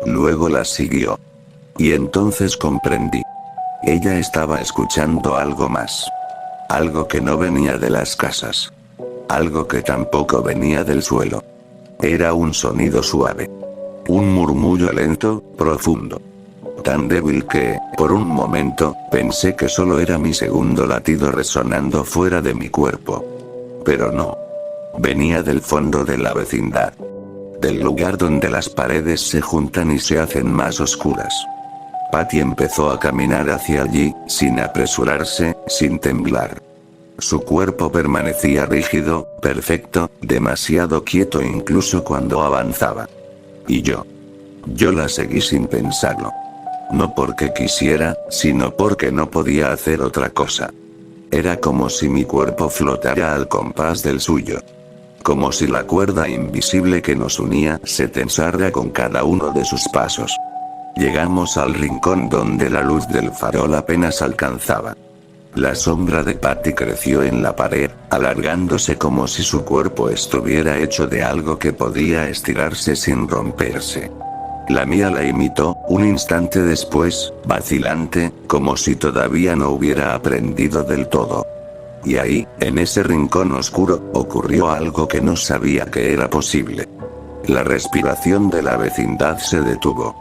Luego la siguió. Y entonces comprendí. Ella estaba escuchando algo más. Algo que no venía de las casas. Algo que tampoco venía del suelo. Era un sonido suave. Un murmullo lento, profundo. Tan débil que, por un momento, pensé que solo era mi segundo latido resonando fuera de mi cuerpo. Pero no. Venía del fondo de la vecindad. Del lugar donde las paredes se juntan y se hacen más oscuras. Patty empezó a caminar hacia allí, sin apresurarse, sin temblar. Su cuerpo permanecía rígido, perfecto, demasiado quieto incluso cuando avanzaba. Y yo la seguí sin pensarlo. No porque quisiera, sino porque no podía hacer otra cosa. Era como si mi cuerpo flotara al compás del suyo. Como si la cuerda invisible que nos unía se tensara con cada uno de sus pasos. Llegamos al rincón donde la luz del farol apenas alcanzaba. La sombra de Patty creció en la pared, alargándose como si su cuerpo estuviera hecho de algo que podía estirarse sin romperse. La mía la imitó, un instante después, vacilante, como si todavía no hubiera aprendido del todo. Y ahí, en ese rincón oscuro, ocurrió algo que no sabía que era posible. La respiración de la vecindad se detuvo.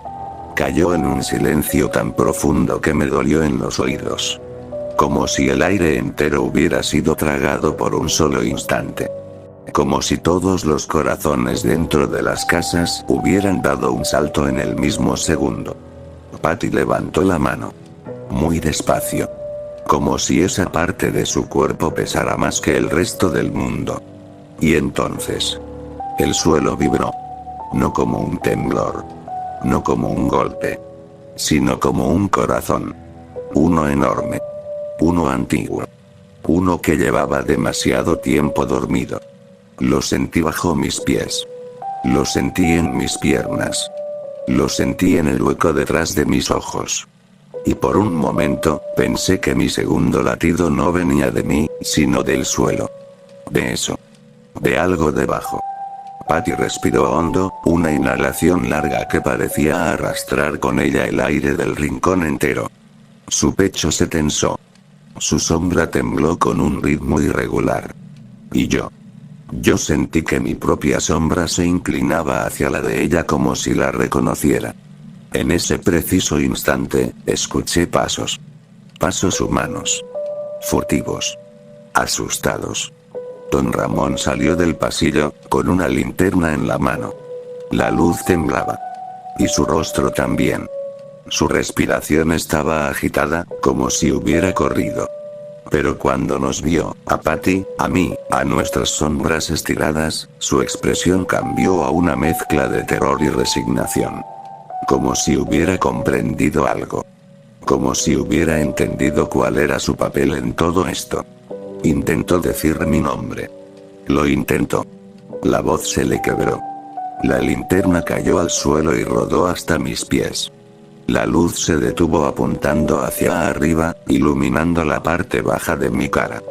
Cayó en un silencio tan profundo que me dolió en los oídos. Como si el aire entero hubiera sido tragado por un solo instante. Como si todos los corazones dentro de las casas hubieran dado un salto en el mismo segundo. Patty levantó la mano. Muy despacio. Como si esa parte de su cuerpo pesara más que el resto del mundo. Y entonces, el suelo vibró. No como un temblor. No como un golpe. Sino como un corazón. Uno enorme. Uno antiguo. Uno que llevaba demasiado tiempo dormido. Lo sentí bajo mis pies. Lo sentí en mis piernas. Lo sentí en el hueco detrás de mis ojos. Y por un momento, pensé que mi segundo latido no venía de mí, sino del suelo. De eso. De algo debajo. Patty respiró hondo, una inhalación larga que parecía arrastrar con ella el aire del rincón entero. Su pecho se tensó. Su sombra tembló con un ritmo irregular. Y yo sentí que mi propia sombra se inclinaba hacia la de ella como si la reconociera. En ese preciso instante, escuché pasos. Pasos humanos. Furtivos. Asustados. Don Ramón salió del pasillo, con una linterna en la mano. La luz temblaba. Y su rostro también. Su respiración estaba agitada, como si hubiera corrido. Pero cuando nos vio, a Patty, a mí, a nuestras sombras estiradas, su expresión cambió a una mezcla de terror y resignación. Como si hubiera comprendido algo. Como si hubiera entendido cuál era su papel en todo esto. Intentó decir mi nombre. Lo intentó. La voz se le quebró. La linterna cayó al suelo y rodó hasta mis pies. La luz se detuvo apuntando hacia arriba, iluminando la parte baja de mi cara.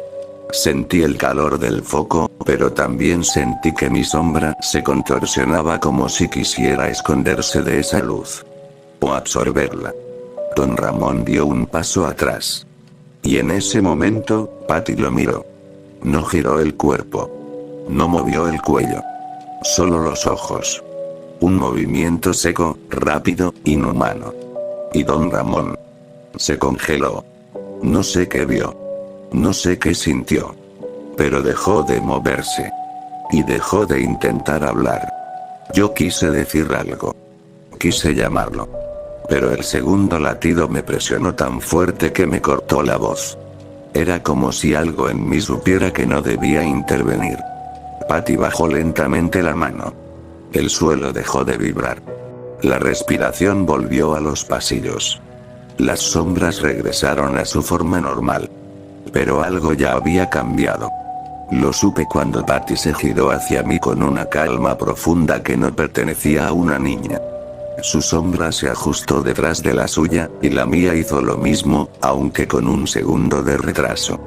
Sentí el calor del foco, pero también sentí que mi sombra se contorsionaba como si quisiera esconderse de esa luz. O absorberla. Don Ramón dio un paso atrás. Y en ese momento, Patty lo miró. No giró el cuerpo. No movió el cuello. Solo los ojos. Un movimiento seco, rápido, inhumano. Y Don Ramón se congeló. No sé qué vio. No sé qué sintió. Pero dejó de moverse. Y dejó de intentar hablar. Yo quise decir algo. Quise llamarlo. Pero el segundo latido me presionó tan fuerte que me cortó la voz. Era como si algo en mí supiera que no debía intervenir. Patty bajó lentamente la mano. El suelo dejó de vibrar. La respiración volvió a los pasillos. Las sombras regresaron a su forma normal. Pero algo ya había cambiado. Lo supe cuando Patty se giró hacia mí con una calma profunda que no pertenecía a una niña. Su sombra se ajustó detrás de la suya, y la mía hizo lo mismo, aunque con un segundo de retraso.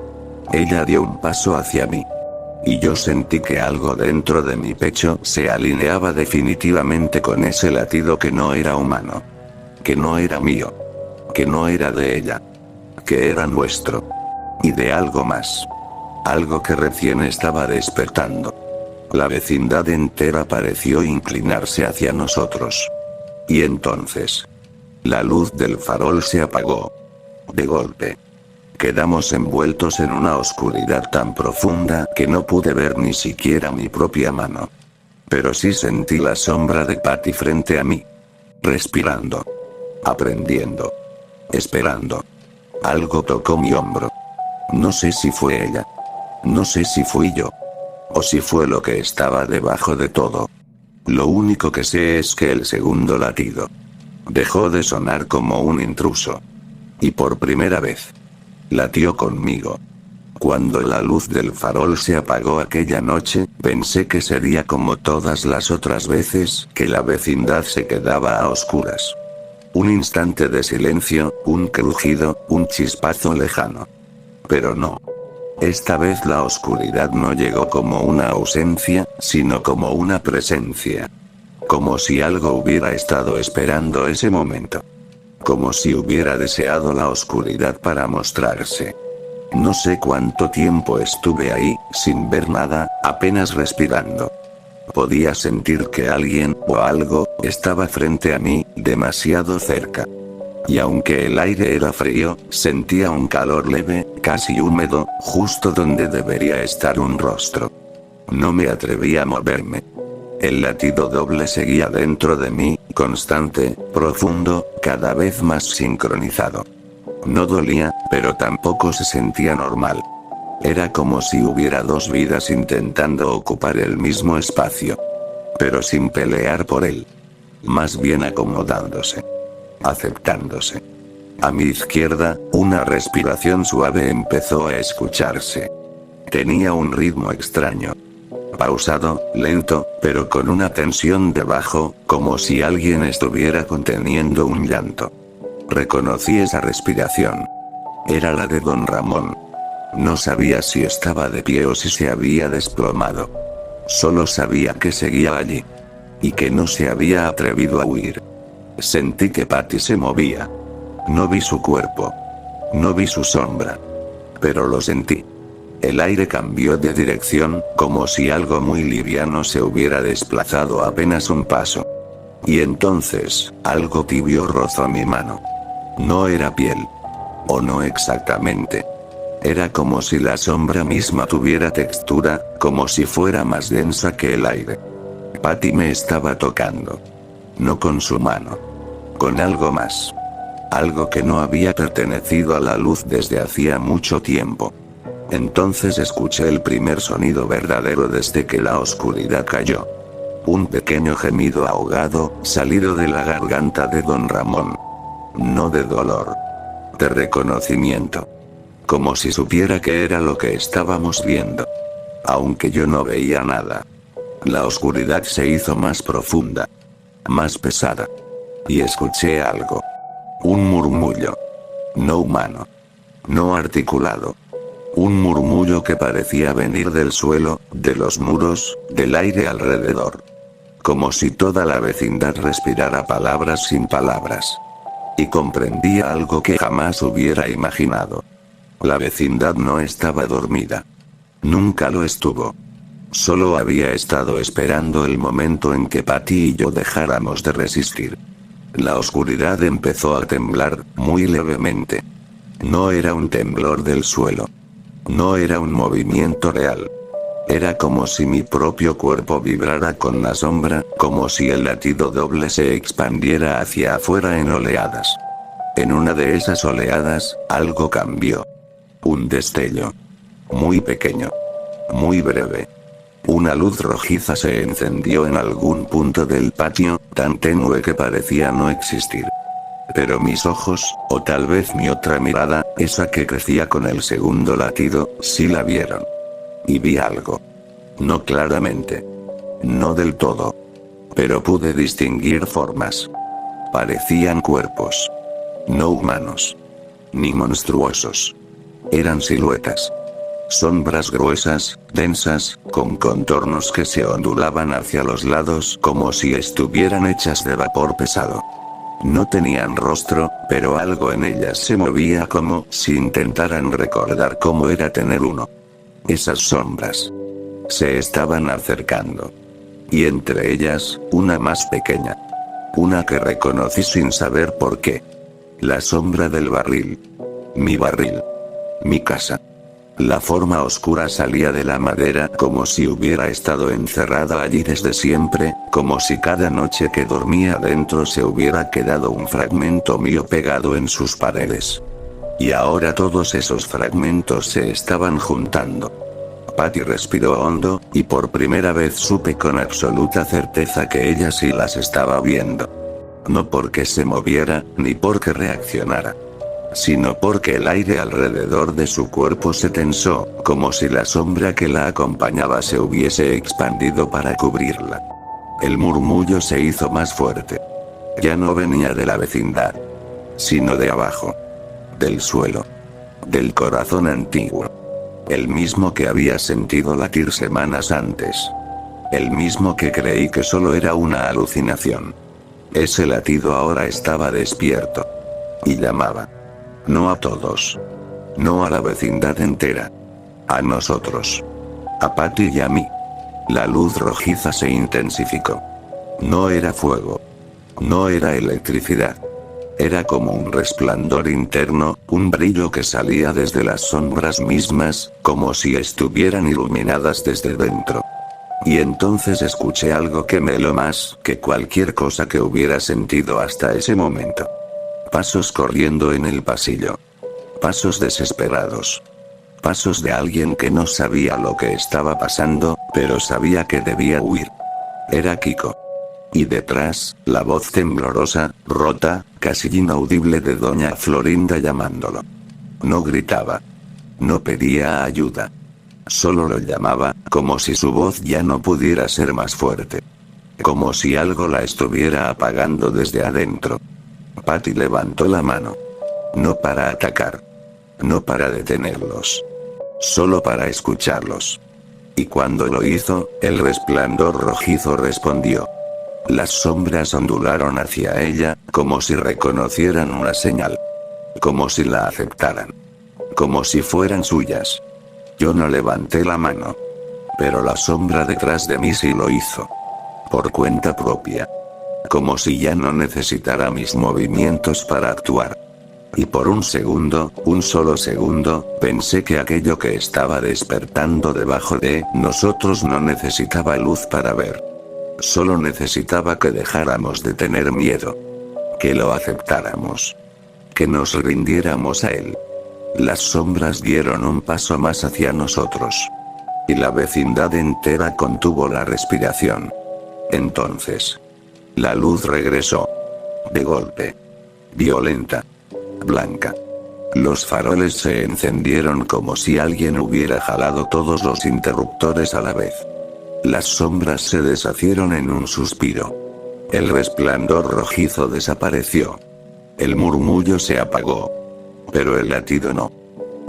Ella dio un paso hacia mí. Y yo sentí que algo dentro de mi pecho se alineaba definitivamente con ese latido que no era humano. Que no era mío. Que no era de ella. Que era nuestro. Y de algo más. Algo que recién estaba despertando. La vecindad entera pareció inclinarse hacia nosotros. Y entonces, la luz del farol se apagó. De golpe. Quedamos envueltos en una oscuridad tan profunda que no pude ver ni siquiera mi propia mano. Pero sí sentí la sombra de Patty frente a mí. Respirando. Aprendiendo. Esperando. Algo tocó mi hombro. No sé si fue ella. No sé si fui yo. O si fue lo que estaba debajo de todo. Lo único que sé es que el segundo latido dejó de sonar como un intruso. Y por primera vez, latió conmigo. Cuando la luz del farol se apagó aquella noche, pensé que sería como todas las otras veces que la vecindad se quedaba a oscuras. Un instante de silencio, un crujido, un chispazo lejano. Pero no. Esta vez la oscuridad no llegó como una ausencia, sino como una presencia. Como si algo hubiera estado esperando ese momento. Como si hubiera deseado la oscuridad para mostrarse. No sé cuánto tiempo estuve ahí, sin ver nada, apenas respirando. Podía sentir que alguien, o algo, estaba frente a mí, demasiado cerca. Y aunque el aire era frío, sentía un calor leve, casi húmedo, justo donde debería estar un rostro. No me atreví a moverme. El latido doble seguía dentro de mí, constante, profundo, cada vez más sincronizado. No dolía, pero tampoco se sentía normal. Era como si hubiera dos vidas intentando ocupar el mismo espacio. Pero sin pelear por él. Más bien acomodándose. Aceptándose. A mi izquierda, una respiración suave empezó a escucharse. Tenía un ritmo extraño. Pausado, lento, pero con una tensión debajo, como si alguien estuviera conteniendo un llanto. Reconocí esa respiración. Era la de Don Ramón. No sabía si estaba de pie o si se había desplomado. Solo sabía que seguía allí. Y que no se había atrevido a huir. Sentí que Patty se movía. No vi su cuerpo. No vi su sombra. Pero lo sentí. El aire cambió de dirección, como si algo muy liviano se hubiera desplazado apenas un paso. Y entonces, algo tibio rozó mi mano. No era piel. O no exactamente. Era como si la sombra misma tuviera textura, como si fuera más densa que el aire. Patty me estaba tocando. No con su mano. Con algo más. Algo que no había pertenecido a la luz desde hacía mucho tiempo. Entonces escuché el primer sonido verdadero desde que la oscuridad cayó. Un pequeño gemido ahogado, salido de la garganta de Don Ramón. No de dolor. De reconocimiento. Como si supiera que era lo que estábamos viendo. Aunque yo no veía nada. La oscuridad se hizo más profunda, más pesada. Y escuché algo. Un murmullo. No humano. No articulado. Un murmullo que parecía venir del suelo, de los muros, del aire alrededor. Como si toda la vecindad respirara palabras sin palabras. Y comprendía algo que jamás hubiera imaginado. La vecindad no estaba dormida. Nunca lo estuvo. Solo había estado esperando el momento en que Patty y yo dejáramos de resistir. La oscuridad empezó a temblar, muy levemente. No era un temblor del suelo. No era un movimiento real. Era como si mi propio cuerpo vibrara con la sombra, como si el latido doble se expandiera hacia afuera en oleadas. En una de esas oleadas, algo cambió. Un destello. Muy pequeño. Muy breve. Una luz rojiza se encendió en algún punto del patio, tan tenue que parecía no existir. Pero mis ojos, o tal vez mi otra mirada, esa que crecía con el segundo latido, sí la vieron. Y vi algo. No claramente. No del todo. Pero pude distinguir formas. Parecían cuerpos. No humanos. Ni monstruosos. Eran siluetas. Sombras gruesas, densas, con contornos que se ondulaban hacia los lados como si estuvieran hechas de vapor pesado. No tenían rostro, pero algo en ellas se movía como si intentaran recordar cómo era tener uno. Esas sombras se estaban acercando. Y entre ellas, una más pequeña. Una que reconocí sin saber por qué. La sombra del barril. Mi barril. Mi casa. La forma oscura salía de la madera como si hubiera estado encerrada allí desde siempre, como si cada noche que dormía dentro se hubiera quedado un fragmento mío pegado en sus paredes. Y ahora todos esos fragmentos se estaban juntando. Patty respiró hondo, y por primera vez supe con absoluta certeza que ella sí las estaba viendo. No porque se moviera, ni porque reaccionara, sino porque el aire alrededor de su cuerpo se tensó, como si la sombra que la acompañaba se hubiese expandido para cubrirla. El murmullo se hizo más fuerte. Ya no venía de la vecindad, sino de abajo. Del suelo. Del corazón antiguo. El mismo que había sentido latir semanas antes. El mismo que creí que solo era una alucinación. Ese latido ahora estaba despierto. Y llamaba. No a todos. No a la vecindad entera. A nosotros. A Patty y a mí. La luz rojiza se intensificó. No era fuego. No era electricidad. Era como un resplandor interno, un brillo que salía desde las sombras mismas, como si estuvieran iluminadas desde dentro. Y entonces escuché algo que me heló más que cualquier cosa que hubiera sentido hasta ese momento. Pasos corriendo en el pasillo. Pasos desesperados. Pasos de alguien que no sabía lo que estaba pasando, pero sabía que debía huir. Era Kiko. Y detrás, la voz temblorosa, rota, casi inaudible de doña Florinda llamándolo. No gritaba. No pedía ayuda. Solo lo llamaba, como si su voz ya no pudiera ser más fuerte. Como si algo la estuviera apagando desde adentro. Patty levantó la mano. No para atacar. No para detenerlos. Solo para escucharlos. Y cuando lo hizo, el resplandor rojizo respondió. Las sombras ondularon hacia ella, como si reconocieran una señal. Como si la aceptaran. Como si fueran suyas. Yo no levanté la mano. Pero la sombra detrás de mí sí lo hizo. Por cuenta propia. Como si ya no necesitara mis movimientos para actuar. Y por un segundo, un solo segundo, pensé que aquello que estaba despertando debajo de nosotros no necesitaba luz para ver. Solo necesitaba que dejáramos de tener miedo. Que lo aceptáramos. Que nos rindiéramos a él. Las sombras dieron un paso más hacia nosotros. Y la vecindad entera contuvo la respiración. Entonces, la luz regresó. De golpe. Violenta. Blanca. Los faroles se encendieron como si alguien hubiera jalado todos los interruptores a la vez. Las sombras se deshacieron en un suspiro. El resplandor rojizo desapareció. El murmullo se apagó. Pero el latido no.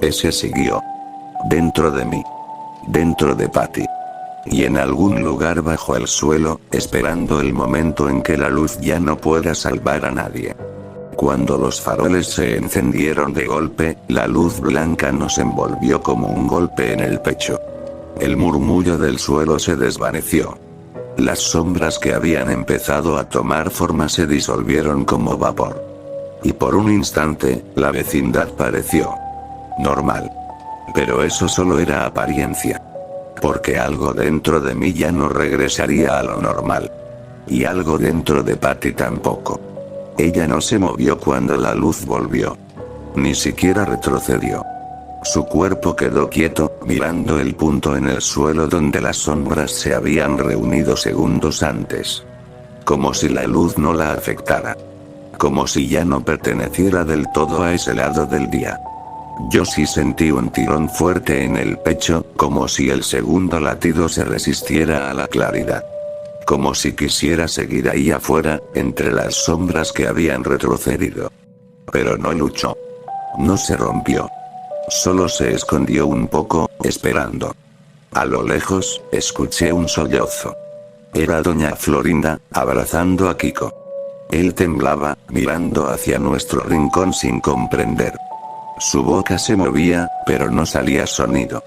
Ese siguió. Dentro de mí. Dentro de Patty. Y en algún lugar bajo el suelo, esperando el momento en que la luz ya no pueda salvar a nadie. Cuando los faroles se encendieron de golpe, la luz blanca nos envolvió como un golpe en el pecho. El murmullo del suelo se desvaneció. Las sombras que habían empezado a tomar forma se disolvieron como vapor. Y por un instante, la vecindad pareció normal. Pero eso solo era apariencia. Porque algo dentro de mí ya no regresaría a lo normal. Y algo dentro de Patty tampoco. Ella no se movió cuando la luz volvió. Ni siquiera retrocedió. Su cuerpo quedó quieto, mirando el punto en el suelo donde las sombras se habían reunido segundos antes. Como si la luz no la afectara. Como si ya no perteneciera del todo a ese lado del día. Yo sí sentí un tirón fuerte en el pecho, como si el segundo latido se resistiera a la claridad. Como si quisiera seguir ahí afuera, entre las sombras que habían retrocedido. Pero no luchó. No se rompió. Solo se escondió un poco, esperando. A lo lejos, escuché un sollozo. Era doña Florinda, abrazando a Kiko. Él temblaba, mirando hacia nuestro rincón sin comprender. Su boca se movía, pero no salía sonido.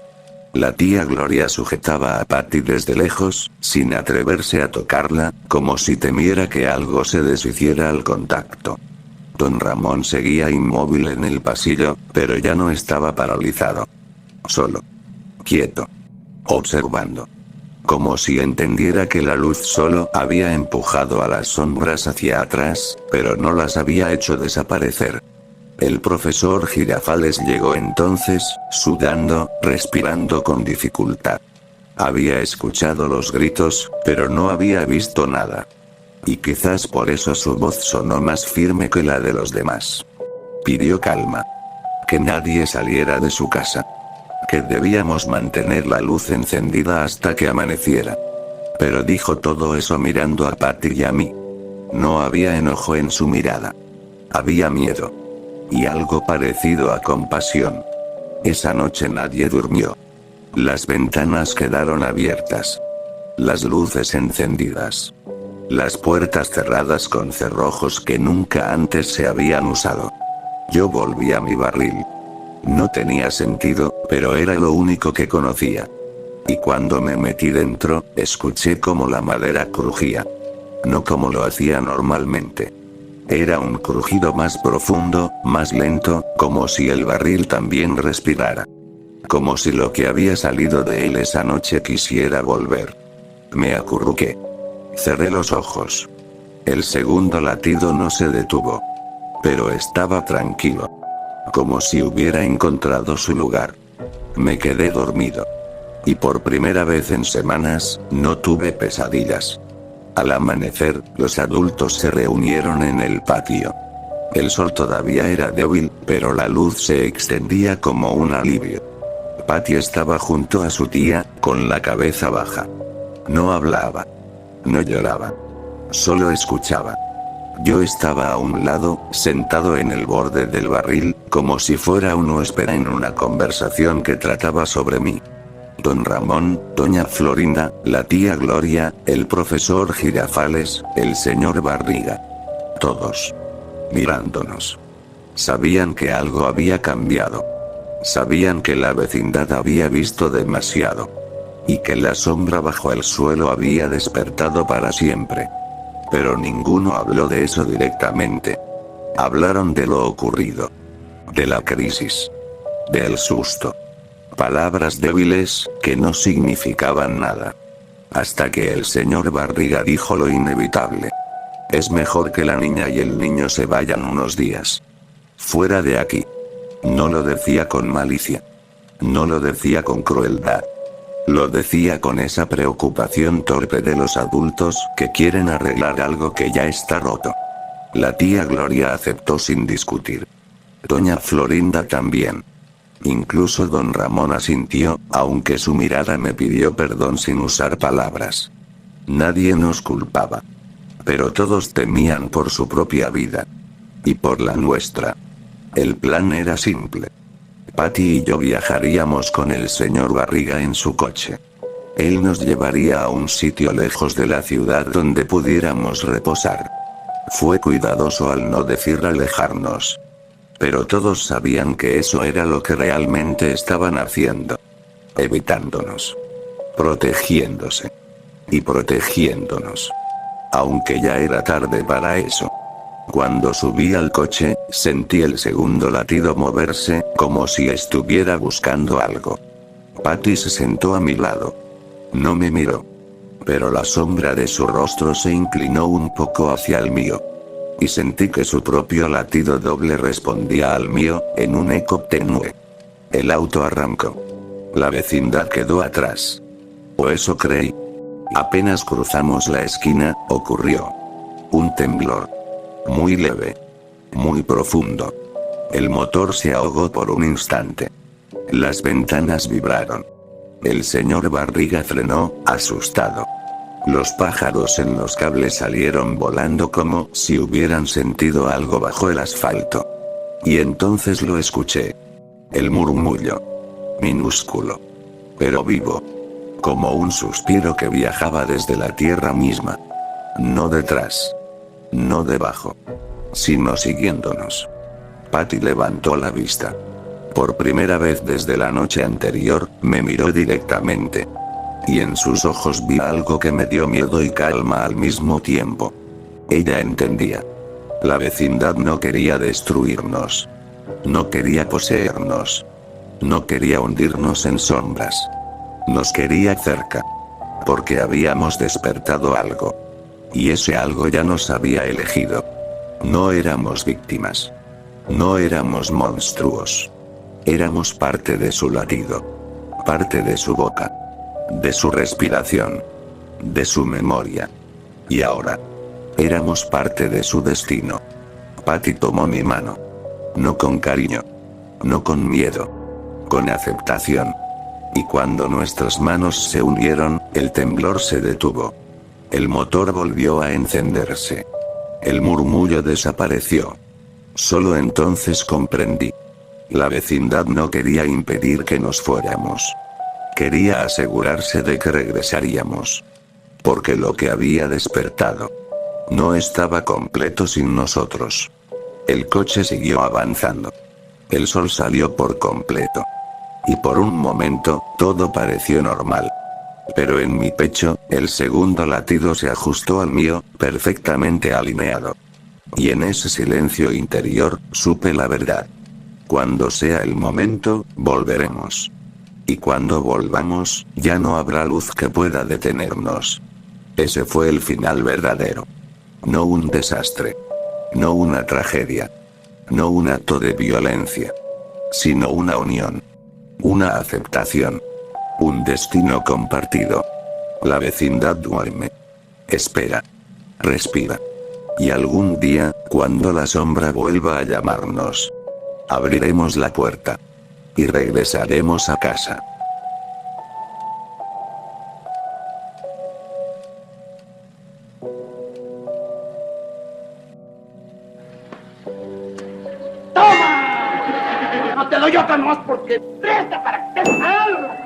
La tía Gloria sujetaba a Patty desde lejos, sin atreverse a tocarla, como si temiera que algo se deshiciera al contacto. Don Ramón seguía inmóvil en el pasillo, pero ya no estaba paralizado. Solo. Quieto. Observando. Como si entendiera que la luz solo había empujado a las sombras hacia atrás, pero no las había hecho desaparecer. El profesor Girafales llegó entonces, sudando, respirando con dificultad. Había escuchado los gritos, pero no había visto nada. Y quizás por eso su voz sonó más firme que la de los demás. Pidió calma. Que nadie saliera de su casa. Que debíamos mantener la luz encendida hasta que amaneciera. Pero dijo todo eso mirando a Patty y a mí. No había enojo en su mirada. Había miedo. Y algo parecido a compasión. Esa noche nadie durmió. Las ventanas quedaron abiertas. Las luces encendidas. Las puertas cerradas con cerrojos que nunca antes se habían usado. Yo volví a mi barril. No tenía sentido, pero era lo único que conocía. Y cuando me metí dentro, escuché cómo la madera crujía. No como lo hacía normalmente. Era un crujido más profundo, más lento, como si el barril también respirara. Como si lo que había salido de él esa noche quisiera volver. Me acurruqué. Cerré los ojos. El segundo latido no se detuvo. Pero estaba tranquilo. Como si hubiera encontrado su lugar. Me quedé dormido. Y por primera vez en semanas, no tuve pesadillas. Al amanecer, los adultos se reunieron en el patio. El sol todavía era débil, pero la luz se extendía como un alivio. Patty estaba junto a su tía, con la cabeza baja. No hablaba. No lloraba. Solo escuchaba. Yo estaba a un lado, sentado en el borde del barril, como si fuera un huésped en una conversación que trataba sobre mí. Don Ramón, doña Florinda, la tía Gloria, el profesor Girafales, el señor Barriga. Todos. Mirándonos. Sabían que algo había cambiado. Sabían que la vecindad había visto demasiado. Y que la sombra bajo el suelo había despertado para siempre. Pero ninguno habló de eso directamente. Hablaron de lo ocurrido. De la crisis. Del susto. Palabras débiles, que no significaban nada. Hasta que el señor Barriga dijo lo inevitable. Es mejor que la niña y el niño se vayan unos días. Fuera de aquí. No lo decía con malicia. No lo decía con crueldad. Lo decía con esa preocupación torpe de los adultos que quieren arreglar algo que ya está roto. La tía Gloria aceptó sin discutir. Doña Florinda también. Incluso don Ramón asintió, aunque su mirada me pidió perdón sin usar palabras. Nadie nos culpaba. Pero todos temían por su propia vida. Y por la nuestra. El plan era simple. Patty y yo viajaríamos con el señor Barriga en su coche. Él nos llevaría a un sitio lejos de la ciudad donde pudiéramos reposar. Fue cuidadoso al no decir alejarnos. Pero todos sabían que eso era lo que realmente estaban haciendo. Evitándonos. Protegiéndose. Y protegiéndonos. Aunque ya era tarde para eso. Cuando subí al coche, sentí el segundo latido moverse, como si estuviera buscando algo. Patty se sentó a mi lado. No me miró. Pero la sombra de su rostro se inclinó un poco hacia el mío. Y sentí que su propio latido doble respondía al mío, en un eco tenue. El auto arrancó. La vecindad quedó atrás. O eso creí. Apenas cruzamos la esquina, ocurrió. Un temblor. Muy leve. Muy profundo. El motor se ahogó por un instante. Las ventanas vibraron. El señor Barriga frenó, asustado. Los pájaros en los cables salieron volando como si hubieran sentido algo bajo el asfalto. Y entonces lo escuché. El murmullo. Minúsculo. Pero vivo. Como un suspiro que viajaba desde la tierra misma. No detrás. No debajo. Sino siguiéndonos. Patty levantó la vista. Por primera vez desde la noche anterior, me miró directamente. Y en sus ojos vi algo que me dio miedo y calma al mismo tiempo. Ella entendía. La vecindad no quería destruirnos. No quería poseernos. No quería hundirnos en sombras. Nos quería cerca. Porque habíamos despertado algo. Y ese algo ya nos había elegido. No éramos víctimas. No éramos monstruos. Éramos parte de su latido. Parte de su boca. De su respiración. De su memoria. Y ahora. Éramos parte de su destino. Patty tomó mi mano. No con cariño. No con miedo. Con aceptación. Y cuando nuestras manos se unieron, el temblor se detuvo. El motor volvió a encenderse. El murmullo desapareció. Solo entonces comprendí. La vecindad no quería impedir que nos fuéramos. Quería asegurarse de que regresaríamos. Porque lo que había despertado no estaba completo sin nosotros. El coche siguió avanzando. El sol salió por completo. Y por un momento, todo pareció normal. Pero en mi pecho, el segundo latido se ajustó al mío, perfectamente alineado. Y en ese silencio interior, supe la verdad. Cuando sea el momento, volveremos. Y cuando volvamos, ya no habrá luz que pueda detenernos. Ese fue el final verdadero. No un desastre. No una tragedia. No un acto de violencia. Sino una unión. Una aceptación. Un destino compartido. La vecindad duerme. Espera. Respira. Y algún día, cuando la sombra vuelva a llamarnos, abriremos la puerta. Y regresaremos a casa. ¡Toma! No te doy otra más porque presta para que te salga.